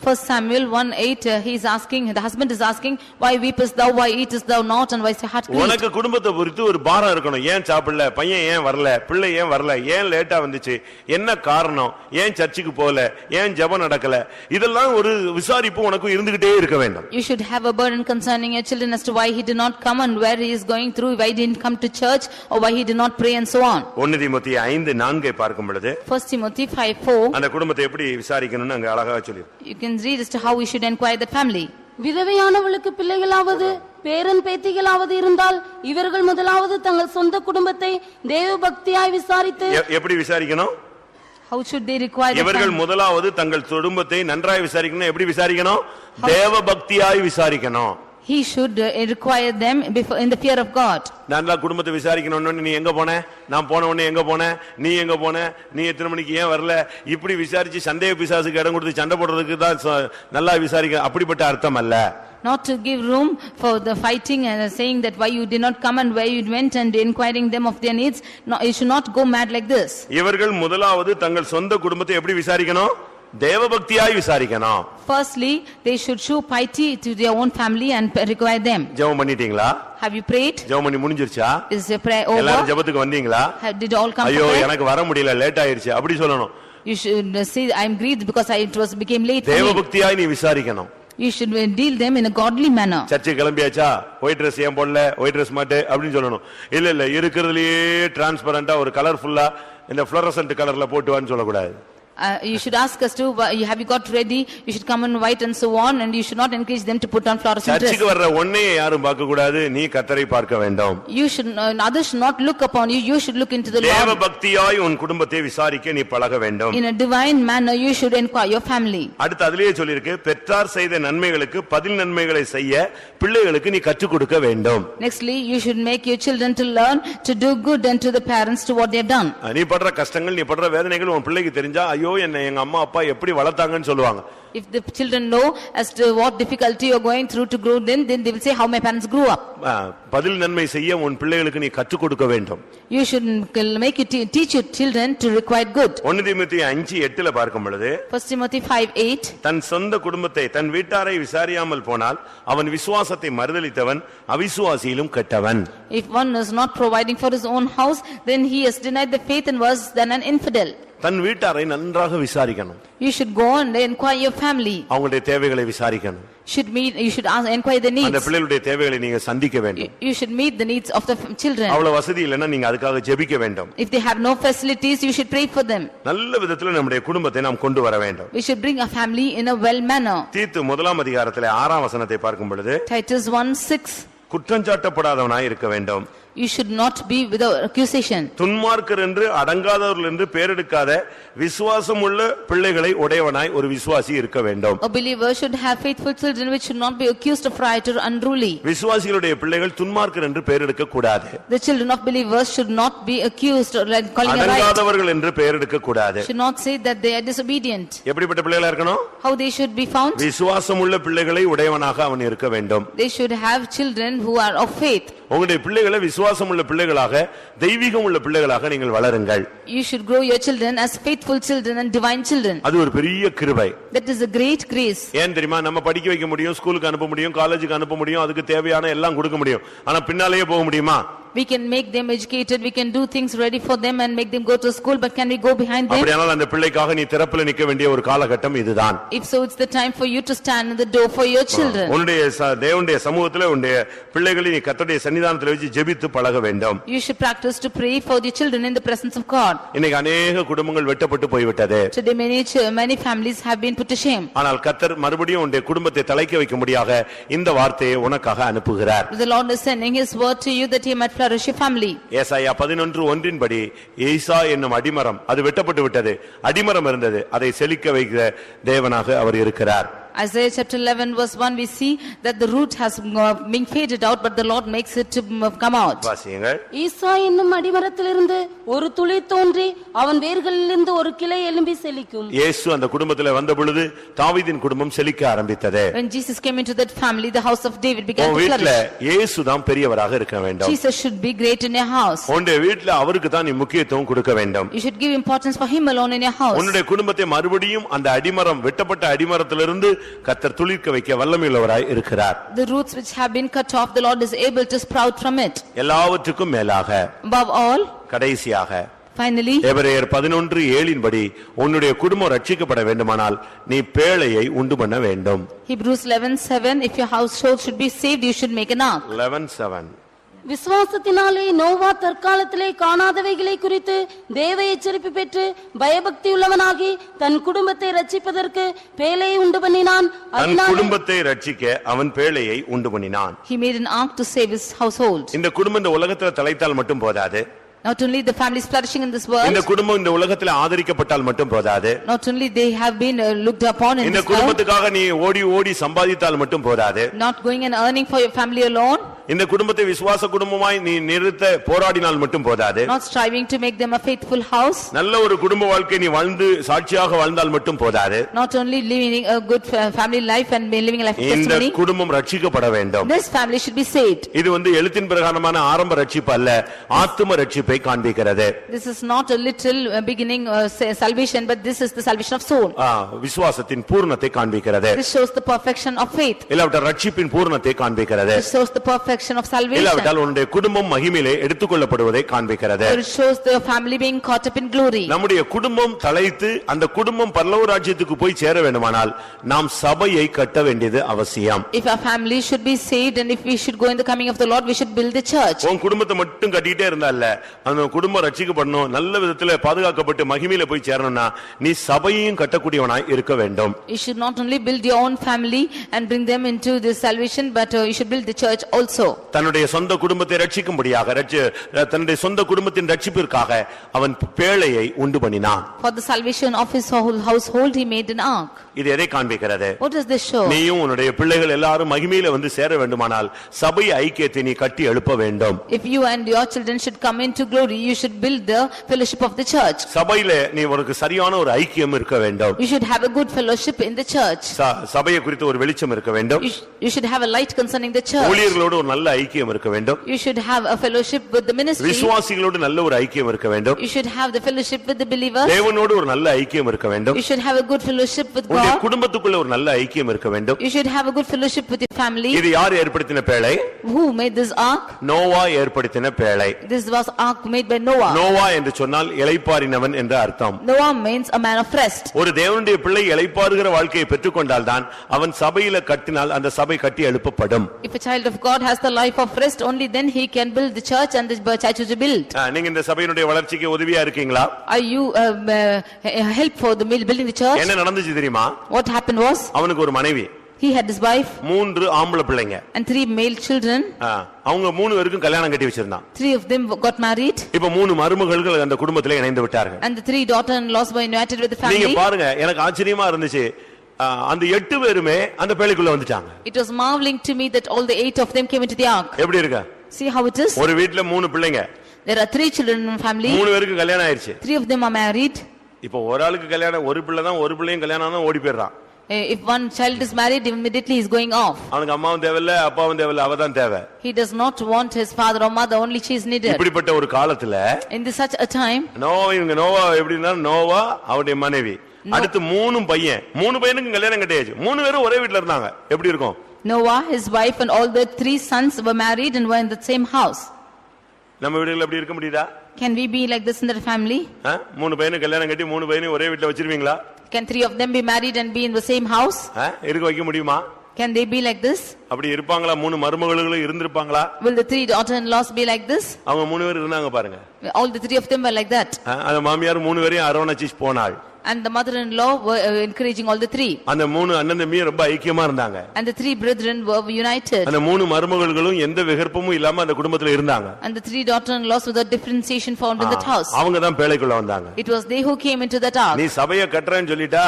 First Samuel 1:8, he is asking, the husband is asking, why weepest thou, why eatest thou not, and why is your heart grieved? உனக்கு குடும்பத்தை குறித்து ஒரு பாரம் இருக்கணும். ஏன் சாப்பிடல, பையன் ஏன் வரல, பிள்ளை ஏன் வரல, ஏன் லேட்டா வந்துச்சு, என்ன காரணம், ஏன் சர்ச்சுக்கு போகல, ஏன் ஜெபம் நடக்கல, இதெல்லாம் ஒரு விசாரிப்பு உனக்கு இருந்துகிட்டே இருக்க வேண்டும். You should have a burden concerning your children as to why he did not come and where he is going through, why he didn't come to church, or why he did not pray and so on. 1 தீமோத்தேயு 5:4 பார்க்கும் பொழுது 1 Timothy 5:4, அந்த குடும்பத்தை எப்படி விசாரிக்கணும்னு அங்க அழகா சொல்லிருக்கு. you can read as to how we should inquire the family. விதவையானவளுக்கு பிள்ளைகளாவது பேரன் பேத்திகளாவது இருந்தால் இவர்கள் முதலாவது தங்கள் சொந்த குடும்பத்தை தேவ பக்தியாய் விசாரித்து எப்படி விசாரிக்கணும்? How should they require the இவர்கள் family? முதலாவது தங்கள் குடும்பத்தை நன்றாய் விசாரிக்கணும். எப்படி விசாரிக்கணும்? தேவ பக்தியாய் விசாரிக்கணும். He should require them before in the fear of God. நல்லா குடும்பத்தை விசாரிக்கணும்னு நீ எங்க போன, நான் போன உடனே எங்க போன, நீ எங்க போன, நீ எத்தனை மணிக்கு ஏன் வரல, இப்படி விசாரிச்சு சந்தேக பிசாசுக்கு இடம் கொடுத்து சண்டை போடுறதுக்கு தான் நல்லா விசாரிக்க, அப்படிப்பட்ட அர்த்தம் அல்ல. Not to give room for the fighting and saying that why you did not come and where you went and inquiring them of their needs. No, you should not go mad like this. இவர்கள் முதலாவது தங்கள் சொந்த குடும்பத்தை எப்படி விசாரிக்கணும்? தேவபக்தியாய் விசாரிக்கணும். Firstly, they should show piety to their own family and require them. ஜெபம் பண்ணிட்டீங்களா? Have you prayed? ஜெபம் பண்ணி முடிஞ்சிருச்சா? Is your prayer over? எல்லாரும் ஜெபத்துக்கு வந்தீங்களா? Did all come ஐயோ to prayer? எனக்கு வர முடியல, லேட் ஆயிருச்சு, அப்படி சொல்லணும். You should say, I am grieved because became late for me. தேவபக்தியாய் நீ விசாரிக்கணும். You should deal them in a godly manner. சர்ச்சுக்கு கிளம்பியாச்சா, ஒயிட் ட்ரெஸ் ஏன் போடல, ஒயிட் ட்ரெஸ் மாட்டு அப்படின்னு சொல்லணும். இல்ல இல்ல இருக்கிறதுலயே டிரான்ஸ்பரண்டா ஒரு கலர்ஃபுல்லா இந்த ஃப்ளோரசன்ட் கலர்ல போட்டு வான்னு சொல்லக்கூடாது. You should ask us to, have you got ready? You should come in white and so on, and you should not encourage them to put on fluorescent dress. சர்ச்சுக்கு வர்ற ஒன்னையே யாரும் பார்க்க கூடாது, நீ கர்த்தரை பார்க்க வேண்டும். You should, others should not look upon you, you should look into the Lord. தேவபக்தியாய் உன் குடும்பத்தை விசாரிக்க நீ பழக வேண்டும். In a divine manner you should inquire your family. அடுத்து அதிலேயே சொல்லிருக்கு, பெற்றார் செய்த நன்மைகளுக்கு பதில் நன்மைகளை செய்ய பிள்ளைகளுக்கு நீ கற்றுக் கொடுக்க வேண்டும். Nextly, you should make your children to learn to do good unto the parents to what they have done. நீ படுற கஷ்டங்கள், நீ படுற வேதனைகள் உன் பிள்ளைக்கு தெரிஞ்சா, ஐயோ என்ன எங்க அம்மா அப்பா எப்படி வளர்த்தாங்கன்னு சொல்லுவாங்க. If the children know as to what difficulty you are going through to grow, then they will say how my parents grew up. பதில் நன்மை செய்ய உன் பிள்ளைகளுக்கு நீ கற்றுக் கொடுக்க வேண்டும். You should make you teach your children to require good. 1 தீமோத்தேயு 5:8 பார்க்கும் பொழுது 1 Timothy 5:8, தன் சொந்த குடும்பத்தை தன் வீட்டாரை விசாரியாமல் போனால் அவன் விசுவாசத்தை மறுதலித்தவன், அவிசுவாசியிலும் கெட்டவன். if one is not providing for his own house, then he has denied the faith and was then an infidel. தன் வீட்டாரை நன்றாக விசாரிக்கணும். You should go and inquire your family. அவங்களுடைய தேவைகளை விசாரிக்கணும். You should ask, inquire the அந்த needs. பிள்ளைகளுடைய தேவைகளை நீங்க சந்திக்க வேண்டும். You should meet the needs of the children. அவ்வளவு வசதி இல்லைன்னா நீங்க அதுக்காக ஜெபிக்க வேண்டும். If they have no facilities, you should pray for them. நல்ல விதத்துல நம்முடைய குடும்பத்தை நாம் கொண்டு வர வேண்டும். We should bring a family in a well manner. தீத்து 1 அதிகாரத்திலே 6 வசனத்தை பார்க்கும் பொழுது Titus 1:6, குற்றஞ்சாட்டப்படாதவனாய் இருக்க வேண்டும். you should not be without accusation. துன்மார்க்கர் என்று அடங்காதவர்கள் என்று பெயரெடுக்காத விசுவாசம் உள்ள பிள்ளைகளை உடையவனாய் ஒரு விசுவாசி இருக்க வேண்டும். A believer should have faithful children which should not be accused of riot or unruly. விசுவாசிகளுடைய பிள்ளைகள் துன்மார்க்கர் என்று பெயரெடுக்க கூடாது. The children of believers should not be accused or like calling a riot. அடங்காதவர்கள் என்று பெயரெடுக்க கூடாது. Should not say that they are disobedient. எப்படிப்பட்ட பிள்ளைகளா இருக்கணும்? How they should be found? விசுவாசம் உள்ள பிள்ளைகளை உடையவனாக அவன் இருக்க வேண்டும். They should have children who are of faith. உங்களுடைய பிள்ளைகளை விசுவாசம் உள்ள பிள்ளைகளாக, தெய்வீகம் உள்ள பிள்ளைகளாக நீங்கள் வளருங்கள். You should grow your children as faithful children and divine children. அது ஒரு பெரிய கிருபை. That is a great grace. ஏன் தெரியுமா? நம்ம படிக்க வைக்க முடியும், ஸ்கூலுக்கு அனுப்ப முடியும், காலேஜுக்கு அனுப்ப முடியும், அதுக்கு தேவையான எல்லாம் கொடுக்க முடியும். ஆனா பின்னாலேயே போக முடியுமா? We can make them educated, we can do things ready for them and make them go to school, but can we go behind them? அப்படியானால் அந்த பிள்ளைக்காக நீ திறப்பில நிக்க வேண்டிய ஒரு காலகட்டம் இதுதான். If so, it's the time for you to stand in the door for your children. உன்னுடைய தேவனுடைய சமூகத்திலே உன்னுடைய பிள்ளைகளை நீ கர்த்தருடைய சன்னிதானத்திலே வச்சு ஜெபித்து பழக வேண்டும். You should practice to pray for the children in the presence of God. இன்னைக்கு अनेक குடும்பங்கள் வெட்டப்பட்டு போய்விட்டது. Today many families have been put to shame. ஆனால் கர்த்தர் மறுபடியும் உன்னுடைய குடும்பத்தை தலைக்க வைக்கும்படியாக இந்த வார்த்தையை உனக்காக அனுப்புகிறார். The Lord is sending his word to you that he might flourish your family. ஏசாயா 11:1 படி ஏசா என்னும் அடிமரம் அது வெட்டப்பட்டு விட்டது. அடிமரம் இருந்தது, அதை செழிக்க வைக்கிற தேவனாக அவர் இருக்கிறார். Isaiah chapter 11 verse 1 we see that the root has been faded out but the Lord makes it to come out. வாசியுங்கள். ஈசா என்னும் அடிமரத்திலிருந்து ஒரு துளி தோன்றி அவன் வேர்களிலிருந்து ஒரு கிளை எழும்பி செழிக்கும். இயேசு அந்த குடும்பத்திலே வந்த பொழுது தாவீதின் குடும்பம் செழிக்க ஆரம்பித்தது. When Jesus came into that family, the house of David began to வீட்ல flourish. இயேசு தான் பெரியவராக இருக்க வேண்டும். Jesus should be great in your house. உன்னுடைய வீட்ல அவருக்கு தான் நீ முக்கியத்துவம் கொடுக்க வேண்டும். You should give importance for him alone in your house. உன்னுடைய குடும்பத்தை மறுபடியும் அந்த அடிமரம் வெட்டப்பட்ட அடிமரத்திலிருந்து கர்த்தர் துளிர்க்க வைக்க வல்லமையுள்ளவராய் இருக்கிறார். The roots which have been cut off, the Lord is able to sprout from it. எல்லாவற்றுக்கும் மேலாக Above all, கடைசியாக finally, எபிரேயர் 11:7 படி உன்னுடைய குடும்பம் ரட்சிக்கப்பட வேண்டுமானால் நீ பேழையை உண்டு பண்ண வேண்டும். Hebrews 11:7, if your household should be saved, you should make an ark. 11:7 விசுவாசத்தினாலே நோவா தற்காலத்திலே காணாதவைகளை குறித்து தேவ எச்சரிப்பு பெற்று பயபக்தி உள்ளவனாகி தன் குடும்பத்தை ரட்சிப்பதற்கு பேழையை உண்டு பண்ணினான். தன் குடும்பத்தை ரட்சிக்க அவன் பேழையை உண்டு பண்ணினான். He made an ark to save his household. இந்த குடும்பம் இந்த உலகத்துல தலைத்தால் மட்டும் போதாது. Not only the family is flourishing in this world, இந்த குடும்பம் இந்த உலகத்துல ஆதரிக்கப்பட்டால் மட்டும் போதாது. not only they have been looked upon in இந்த this world, குடும்பத்துக்காக நீ ஓடி ஓடி சம்பாதித்தால் மட்டும் போதாது. not going and earning for your family alone, இந்த குடும்பத்தை விசுவாச குடும்பமாய் நீ நிறுத்த போராடினால் மட்டும் போதாது. not striving to make them a faithful house, நல்ல ஒரு குடும்ப வாழ்க்கை நீ வாழ்ந்து சாட்சியாக வாழ்ந்தால் மட்டும் போதாது. not only living a good family life and living a life of இந்த testimony, குடும்பம் ரட்சிக்கப்பட வேண்டும். this family should be saved. இது எழுத்தின் பிரகாரமான ஆரம்ப ரட்சிப்பு அல்ல, ஆத்தும ரட்சிப்பை காண்பிக்கிறது. This is not a little beginning salvation, but this is the salvation of soul. விசுவாசத்தின் பூர்ணத்தை காண்பிக்கிறது. This shows the perfection of faith. இல்லாவிட்டால் ரட்சிப்பின் பூர்ணத்தை காண்பிக்கிறது. This shows the perfection of salvation. இல்லாவிட்டால் உன்னுடைய குடும்பம் மகிமையிலே எடுத்துக்கொள்ளப்படுவதை காண்பிக்கிறது. It shows the family being caught up in glory. நம்முடைய குடும்பம் தழைத்து அந்த குடும்பம் பரலோக ராஜ்யத்துக்கு போய் சேர வேண்டுமானால் நாம் சபையை கட்ட வேண்டியது அவசியம். If our family should be saved and if we should go in the coming of the Lord, we should build the church. உன் குடும்பத்தை மட்டும் கட்டிட்டே இருந்தால அந்த குடும்பம் ரட்சிக்கப்படணும், நல்ல விதத்துல பாதுகாக்கப்பட்டு மகிமையில போய் சேரணும்னா நீ சபையையும் கட்டக்கூடியவனாய் இருக்க வேண்டும். You should not only build your own family and bring them into this salvation, but you should build the church also. தன்னுடைய சொந்த குடும்பத்தை ரட்சிக்கும்படியாக தன்னுடைய சொந்த குடும்பத்தின் ரட்சிப்பிற்காக அவன் பேழையை உண்டு பண்ணினான். For the salvation of his whole household, he made an ark. இது எதை காண்பிக்கிறது? What does this show? நீயும் உன்னுடைய பிள்ளைகள் எல்லாரும் மகிமையில சேர வேண்டுமானால் சபை ஐக்கியத்தை நீ கட்டி எழுப்ப வேண்டும். If you and your children should come into glory, you should build the fellowship of the church. சபையில நீ உனக்கு சரியான ஒரு ஐக்கியம் இருக்க வேண்டும். You should have a good fellowship in the church. சபையை குறித்து ஒரு வெளிச்சம் இருக்க வேண்டும். You should have a light concerning the church. ஊழியர்களோடு ஒரு நல்ல ஐக்கியம் இருக்க வேண்டும். You should have a fellowship with the ministry. விசுவாசிகளோடு நல்ல ஒரு ஐக்கியம் இருக்க வேண்டும். You should have the fellowship with the believers. தேவனோடு ஒரு நல்ல ஐக்கியம் இருக்க வேண்டும். You should have a good fellowship with உன்னுடைய God. குடும்பத்துக்குள்ள ஒரு நல்ல ஐக்கியம் இருக்க வேண்டும். You should have a good fellowship with your family. இது யார் ஏற்படுத்தின பேழை? Who made this ark? Noah ஏற்படுத்தின பேழை. This was ark made by Noah. Noah என்று சொன்னால் இளைப்பாறினவன் என்று அர்த்தம். Noah means a man of rest. ஒரு தேவனுடைய பிள்ளை இளைப்பாறுகிற வாழ்க்கையை பெற்றுக்கொண்டால் தான் அவன் சபையில கட்டினால் அந்த சபை கட்டி எழுப்பப்படும். If a child of God has the life of rest, only then he can build the church and the church is built. நீங்க இந்த சபையினுடைய வளர்ச்சிக்கு உதவியா இருக்கீங்களா? Are you help for the building the church? என்ன நடந்துச்சு தெரியுமா? What happened was, அவனுக்கு ஒரு மனைவி, he had his wife 3 ஆம்பளை பிள்ளைங்க and 3 male children. அவங்க 3 பேருக்கும் கல்யாணம் கட்டி வச்சிருந்தான். 3 of them got married. இப்ப 3 மருமகள்கள் அந்த குடும்பத்திலே இணைந்து விட்டார்கள். And the 3 daughter-in-laws were united with the நீங்க family. பாருங்க, எனக்கு ஆச்சரியமா இருந்துச்சு. அந்த 8 பேருமே அந்த பேழைக்குள்ள வந்துட்டாங்க. It was marveling to me that all the 8 of them came into the ark. எப்படி இருக்கு? See how it is? ஒரு வீட்ல 3 பிள்ளைங்க. There are 3 children in the family. 3 பேருக்கு கல்யாணம் ஆயிருச்சு. 3 of them are married. இப்ப ஒரு ஆளுக்கு கல்யாணம், ஒரு பிள்ளை தான், ஒரு பிள்ளையும் கல்யாணம் ஆனா ஓடி போயிடுறான். If one child is married, immediately he is going off. அவனுக்கு அம்மாவும் தேவையில்ல, அப்பாவும் தேவையில்ல, அவதான் தேவை. He does not want his father or mother, only she is needed. இப்படிப்பட்ட ஒரு காலத்துல In such a time, Noah எப்படின்னா, நோவா அவருடைய மனைவி, அடுத்து 3 பையன், 3 பையனுக்கு கல்யாணம் கட்டியாச்சு. 3 பேரும் ஒரே வீட்ல இருந்தாங்க. எப்படி இருக்கும்? Noah, his wife and all the 3 sons were married and were in the same house. நம்ம வீடுகள் அப்படி இருக்க முடியுதா? Can we be like this in the family? 3 பையனுக்கு கல்யாணம் கட்டி 3 பையனையும் ஒரே வீட்ல வச்சிருவீங்களா? Can 3 of them be married and be in the same house? இருக்க வைக்க முடியுமா? Can they be like this? அப்படி இருப்பாங்களா? 3 மருமகளும் இருந்திருப்பாங்களா? Will the 3 daughter-in-laws be like this? அவங்க 3 பேர் இருந்தாங்க பாருங்க. All the 3 of them were like that. அந்த மாமியார் 3 பேரையும் அரவணைச்சு போனாள். And the mother-in-law were encouraging all the three. அந்த மூணு அண்ணன் தம்பியும் ரொம்ப ஐக்கியமா இருந்தாங்க. And the three brethren were united. அந்த மூணு மருமகள்களும் எந்த விகற்பமும் இல்லாம அந்த குடும்பத்துல இருந்தாங்க. And the three daughter-in-laws without differentiation found in that house. அவங்க தான் பேழைக்குள்ள வந்தாங்க. It was they who came into that ark. நீ சபையை கட்டறேன்னு சொல்லிட்டா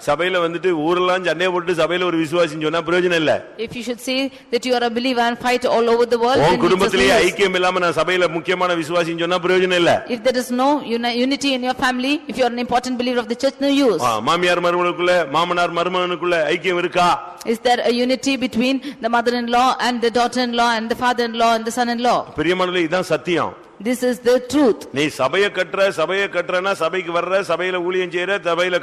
சபையில வந்துட்டு ஊரெல்லாம் சண்டை போட்டு சபையில ஒரு விசுவாசின்னு சொன்னா பிரயோஜனம் இல்ல. If you should say that you are a believer and fight all over the world, உன் குடும்பத்திலேயே ஐக்கியம் இல்லாம நான் சபையில முக்கியமான விசுவாசின்னு சொன்னா பிரயோஜனம் இல்ல. If there is no unity in your family, if you are an important believer of the church, no use. மாமியார் மருமகளுக்குள்ள மாமனார் மருமகனுக்குள்ள ஐக்கியம் இருக்கா? Is there a unity between the mother-in-law and the daughter-in-law and the father-in-law and the son-in-law? பிரியமானவர்களே, இதான் சத்தியம். This is the truth. நீ சபையை கட்டறனா சபைக்கு வர்ற, சபையில ஊழியம் செய்யற, சபையில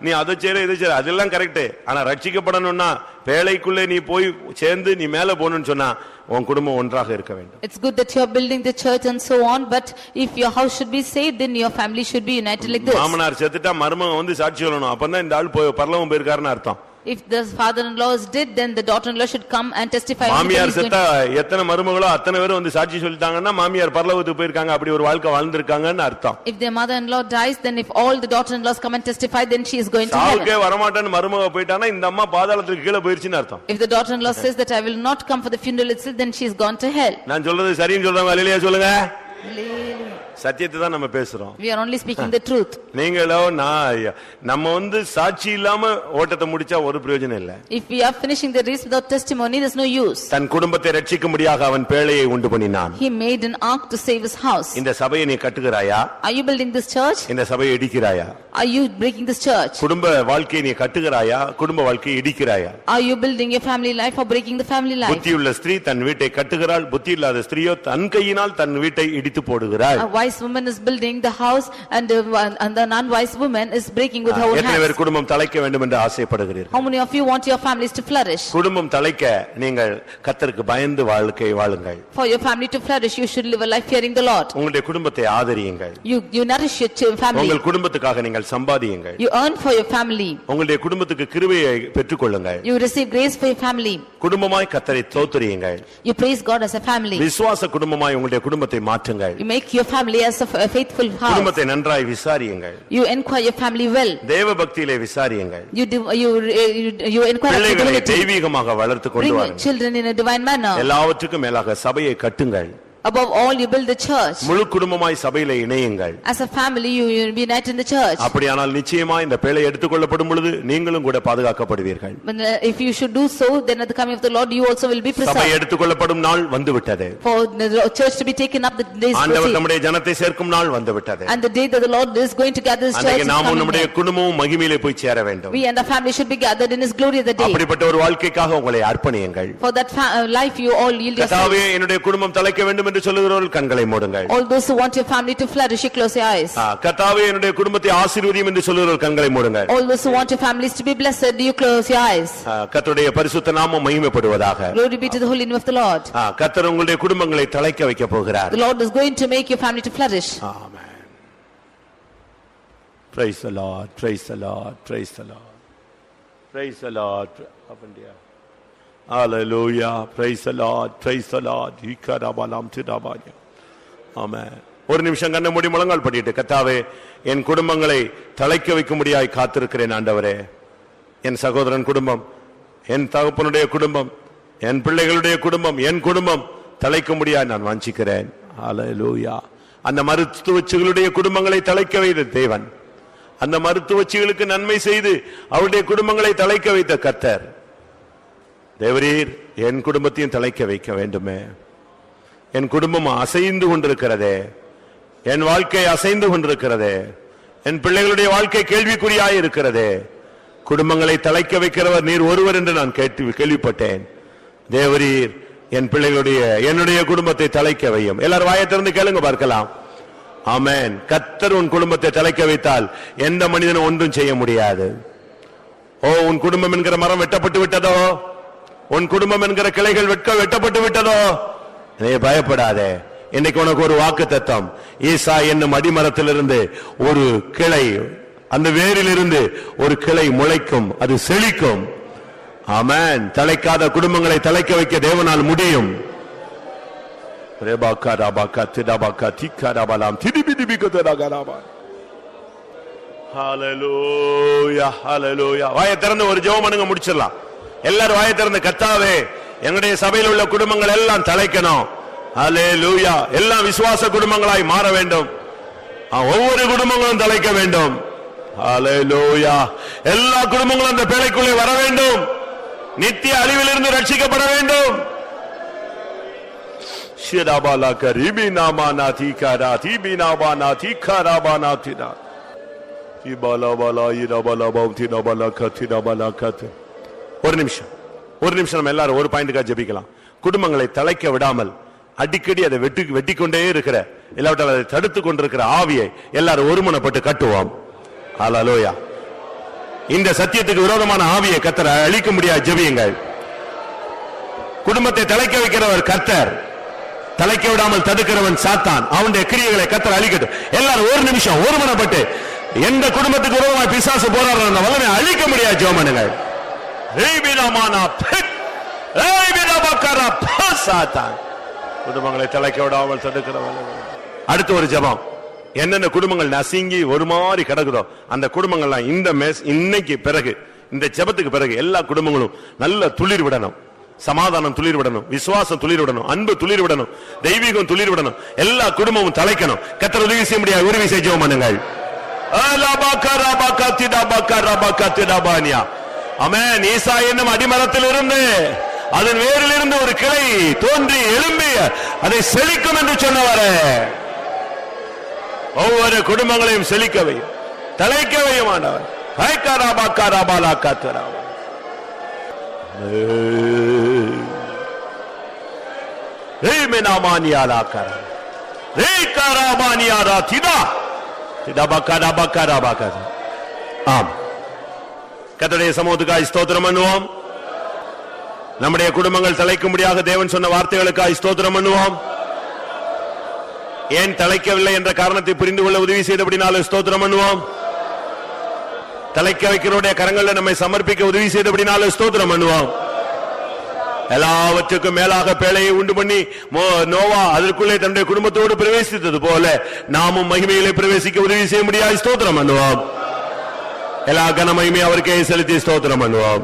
நீ அதை செய்யற இதை செய்யற, அதெல்லாம் கரெக்ட். ஆனா ரட்சிக்கப்படணும்னா பேழைக்குள்ளே நீ போய் சேர்ந்து நீ மேல போகணும்னு சொன்னா உன் குடும்பம் ஒன்றாக இருக்க வேண்டும். It's good that you are building the church and so on, but if your house should be saved, then your family should be united like this. மாமனார் செத்துட்டா மருமகன் வந்து சாட்சி சொல்லணும். அப்பதான் இந்த ஆள் பரலோகம் போயிருக்காருன்னு அர்த்தம். If the father-in-law is dead, then the daughter-in-law should come and testify. மாமியார் செத்தா எத்தனை மருமகளோ அத்தனை பேரும் வந்து சாட்சி சொல்லிட்டாங்கன்னா மாமியார் பரலோகத்துக்கு போயிருக்காங்க, அப்படி ஒரு வாழ்க்கை வாழ்ந்திருக்காங்கன்னு அர்த்தம். If their mother-in-law dies, then if all the daughter-in-laws come and testify, then she is going to heaven. சாவுக்கே வரமாட்டேன்னு மருமக போயிட்டானா இந்த அம்மா பாதாளத்துக்கு கீழே போயிருச்சுன்னு அர்த்தம். If the daughter-in-law says that I will not come for the funeral itself, then she is gone to hell. நான் சொல்றது சரின்னு சொல்றேன், அல்லேலூயா சொல்லுங்க. Hallelujah. சத்தியத்தை தான் நம்ம பேசுறோம். We are only speaking the truth. நீங்களோ நம்ம வந்து சாட்சி இல்லாம ஓட்டத்தை முடிச்சா ஒரு பிரயோஜனம் இல்ல. If we are finishing the race without testimony, there is no use. தன் குடும்பத்தை ரட்சிக்கும்படியாக அவன் பேழையை உண்டு பண்ணினான். He made an ark to save his house. இந்த சபையை நீ கட்டுகிறாயா? Are you building this church? இந்த சபையை இடிக்கிறாயா? Are you breaking this church? குடும்ப வாழ்க்கையை நீ கட்டுகிறாயா? குடும்ப வாழ்க்கையை இடிக்கிறாயா? Are you building your family life or breaking the family life? புத்தியுள்ள ஸ்திரீ தன் வீட்டை கட்டுகிறாள், புத்தி இல்லாத ஸ்திரீயோ தன் கையினால் தன் வீட்டை இடித்து போடுகிறாள். A wise woman is building the house and the non-wise woman is breaking with her own எத்தனை hands. பேர் குடும்பம் தலைக்க வேண்டும் என்று ஆசைப்படுகிறீர்கள்? How many of you want your families to flourish? குடும்பம் தலைக்க நீங்கள் கர்த்தருக்கு பயந்து வாழ்க்கை வாழுங்கள். For your family to flourish, you should live a life fearing the Lord. உங்களுடைய குடும்பத்தை ஆதரியுங்கள். You nourish your family. உங்கள் குடும்பத்துக்காக நீங்கள் சம்பாதியுங்கள். You earn for your family. உங்களுடைய குடும்பத்துக்கு கிருபையை பெற்றுக்கொள்ளுங்கள். You receive grace for your family. குடும்பமாய் கர்த்தரை ஸ்தோத்திரியுங்கள். You praise God as a family. விசுவாச குடும்பமாய் உங்களுடைய குடும்பத்தை மாற்றுங்கள். You make your family as a faithful house. குடும்பத்தை நன்றாய் விசாரியுங்கள். You inquire your family well. தேவ பக்தியிலே விசாரியுங்கள். You inquire பிள்ளைகளை தெய்வீகமாக வளர்த்துக் கொண்டு bring வாருங்கள். children in a divine manner. எல்லாவற்றுக்கும் மேலாக சபையை கட்டுங்கள். Above all, you build the church. முழு குடும்பமாய் சபையிலே இணையுங்கள். As a family, you be united in the church. அப்படியானால் நிச்சயமா இந்த பேழை எடுத்துக்கொள்ளப்படும் பொழுது நீங்களும் கூட பாதுகாக்கப்படுவீர்கள். If you should do so, then at the coming of the Lord, you also will be preserved. சபை எடுத்துக்கொள்ளப்படும் நாள் வந்துவிட்டது. For the church to be taken up, the days ஆண்டவர் நம்முடைய ஜனத்தை சேர்க்கும் நாள் வந்துவிட்டது. and the day that the Lord is going to gather His church. அன்றைக்கு நாமும் நம்முடைய குடும்பமும் மகிமையிலே போய் சேர வேண்டும். We and our family should be gathered in His glory the day. அப்படிப்பட்ட ஒரு வாழ்க்கைக்காக உங்களை அர்ப்பணியுங்கள். For that life, you all yield yourselves. கர்த்தாவே, என்னுடைய குடும்பம் தலைக்க வேண்டும் என்று சொல்லுகிறவர்கள் கண்களை மூடுங்கள். All those who want your family to flourish, you close your eyes. கர்த்தாவே, என்னுடைய குடும்பத்தை ஆசீர்வதியும் என்று சொல்லுகிறவர்கள் கண்களை மூடுங்கள். All those who want your families to be blessed, you close your eyes. கர்த்தருடைய பரிசுத்த நாமம் மகிமைப்படுவதாக. Glory be to the holy name of the Lord. கர்த்தர் உங்களுடைய குடும்பங்களை தலைக்க வைக்க போகிறார். The Lord is going to make your family to flourish. Amen. Praise the Lord, praise the Lord, praise the Lord. Praise the Lord. Up and down. Hallelujah, praise the Lord, praise the Lord. Ikarabalam tidabanya. Amen. ஒரு நிமிஷம் கண்ணை மூடி முழங்கால் படிட்டு, கர்த்தாவே, என் குடும்பங்களை தலைக்க வைக்கும்படியாய் காத்திருக்கிறேன் ஆண்டவரே. என் சகோதரன் குடும்பம், என் தகப்பனுடைய குடும்பம், என் பிள்ளைகளுடைய குடும்பம், என் குடும்பம் தலைக்கும்படியாய் நான் வாஞ்சிக்கிறேன். ஹல்லேலூயா. அந்த மருத்துவச்சிகளுடைய குடும்பங்களை தலைக்க வைத்த தேவன், அந்த மருத்துவச்சிகளுக்கு நன்மை செய்து அவருடைய குடும்பங்களை தலைக்க வைத்த கர்த்தர் தேவரீர் என் குடும்பத்தையும் தலைக்க வைக்க வேண்டுமே. என் குடும்பம் அசைந்து கொண்டிருக்கிறதே, என் வாழ்க்கை அசைந்து கொண்டிருக்கிறதே, என் பிள்ளைகளுடைய வாழ்க்கை கேள்விக்குறியாய் இருக்கிறதே. குடும்பங்களை தலைக்க வைக்கிறவர் நீர் ஒருவர் என்று நான் கேள்விப்பட்டேன். தேவரீர் என் பிள்ளைகளுடைய என்னுடைய குடும்பத்தை தலைக்க வையும். எல்லாரும் வாயை திறந்து கேளுங்க பார்க்கலாம். ஆமென். கர்த்தர் உன் குடும்பத்தை தலைக்க வைத்தால் எந்த மனிதனும் ஒன்றும் செய்ய முடியாது. ஓ, உன் குடும்பம் என்கிற மரம் வெட்டப்பட்டு விட்டதோ, உன் குடும்பம் என்கிற கிளைகள் வெட்டப்பட்டு விட்டதோ, நீ பயப்படாதே. இன்னைக்கு உனக்கு ஒரு வாக்குத்தத்தம். ஈசா என்னும் அடிமரத்திலிருந்து ஒரு கிளை, அந்த வேரிலிருந்து ஒரு கிளை முளைக்கும், அது செழிக்கும். ஆமென். தலைக்காத குடும்பங்களை தலைக்க வைக்க தேவனால் முடியும். ஹalleluya ஹalleluya. வாயை திறந்து ஒரு ஜெபம் பண்ணுங்க, முடிச்சிடலாம். எல்லாரும் வாயை திறந்து, கர்த்தாவே எங்களுடைய சபையில் உள்ள குடும்பங்கள் எல்லாம் தலைக்கணும். ஹalleluya. எல்லாம் விசுவாச குடும்பங்களாய் மாற வேண்டும். ஒவ்வொரு குடும்பங்களும் தலைக்க வேண்டும். ஹalleluya. எல்லா குடும்பங்களும் அந்த பேழைக்குள்ளே வர வேண்டும். நித்திய அழிவிலிருந்து ரட்சிக்கப்பட வேண்டும். ஷிராபாலா கரிபினா மானாதி கராதி பினா பானாதி கராபானாதினா இபாலா பாலா இரபாலா பௌதினா பாலா கதினா பாலா கத். ஒரு நிமிஷம் நம்ம எல்லாரும் ஒரு பாயிண்ட்காக ஜெபிக்கலாம். குடும்பங்களை தலைக்க விடாமல் அடிக்கடி அதை வெட்டி கொண்டே இருக்கிற, இல்லாவிட்டால் அதை தடுத்து கொண்டிருக்கிற ஆவியை எல்லாரும் ஒருமனப்பட்டு கட்டுவோம். ஹalleluya. இந்த சத்தியத்துக்கு விரோதமான ஆவியை கர்த்தர் அழிக்க முடியாது. ஜெபியுங்கள். குடும்பத்தை தலைக்க வைக்கிறவர் கர்த்தர், தலைக்க விடாமல் தடுக்கிறவன் சாத்தான். அவனுடைய கிரியைகளை கர்த்தர் அழிக்கட்டும். எல்லாரும் ஒரு நிமிஷம் ஒருமனப்பட்டு எந்த குடும்பத்துக்கு விரோதமாக பிசாசு போராடுற அந்த வல்லமை அழிக்க முடியாது. ஜெபம் பண்ணுங்கள். குடும்பங்களை தலைக்க விடாமல் தடுக்கிறவன். அடுத்த ஒரு ஜெபம். என்னென்ன குடும்பங்கள் நசுங்கி ஒரு மாதிரி கிடக்குதோ அந்த குடும்பங்கள்லாம் இன்னைக்கு பிறகு, இந்த ஜெபத்துக்கு பிறகு எல்லா குடும்பங்களும் நல்ல துளிர் விடணும். சமாதானம் துளிர் விடணும், விசுவாசம் துளிர் விடணும், அன்பு துளிர் விடணும், தெய்வீகம் துளிர் விடணும். எல்லா குடும்பமும் தலைக்கணும். கர்த்தர் உதவி செய்ய முடியாது. உதவி செய்ய ஜெபம் பண்ணுங்கள். ஆமென். ஈசா என்னும் அடிமரத்தில் இருந்து அதன் வேரில் இருந்து ஒரு கிளை தோன்றி எழும்பி அதை செழிக்கும் என்று சொன்னவரே, ஒவ்வொரு குடும்பங்களையும் செழிக்கவையும் தலைக்கவையும் ஆண்டவர். கர்த்தருடைய சமூகத்துக்காய் ஸ்தோத்திரம் பண்ணுவோம். நம்முடைய குடும்பங்கள் தலைக்கும்படியாக தேவன் சொன்ன வார்த்தைகளுக்காய் ஸ்தோத்திரம் பண்ணுவோம். ஏன் தலைக்கவில்லை என்ற காரணத்தை புரிந்து கொள்ள உதவி செய்தபடினாலும் ஸ்தோத்திரம் பண்ணுவோம். தலைக்க வைக்கிறோடைய கரங்களில் நம்மை சமர்ப்பிக்க உதவி செய்தபடினாலும் ஸ்தோத்திரம் பண்ணுவோம். எல்லாவற்றுக்கும் மேலாக பேழையை உண்டு பண்ணி நோவா அதற்குள்ளே தன்னுடைய குடும்பத்தோடு பிரவேசித்தது போல நாமும் மகிமையிலே பிரவேசிக்க உதவி செய்ய முடியாது. ஸ்தோத்திரம் பண்ணுவோம். எல்லா கன மகிமை அவருக்கே செலுத்தி ஸ்தோத்திரம் பண்ணுவோம்.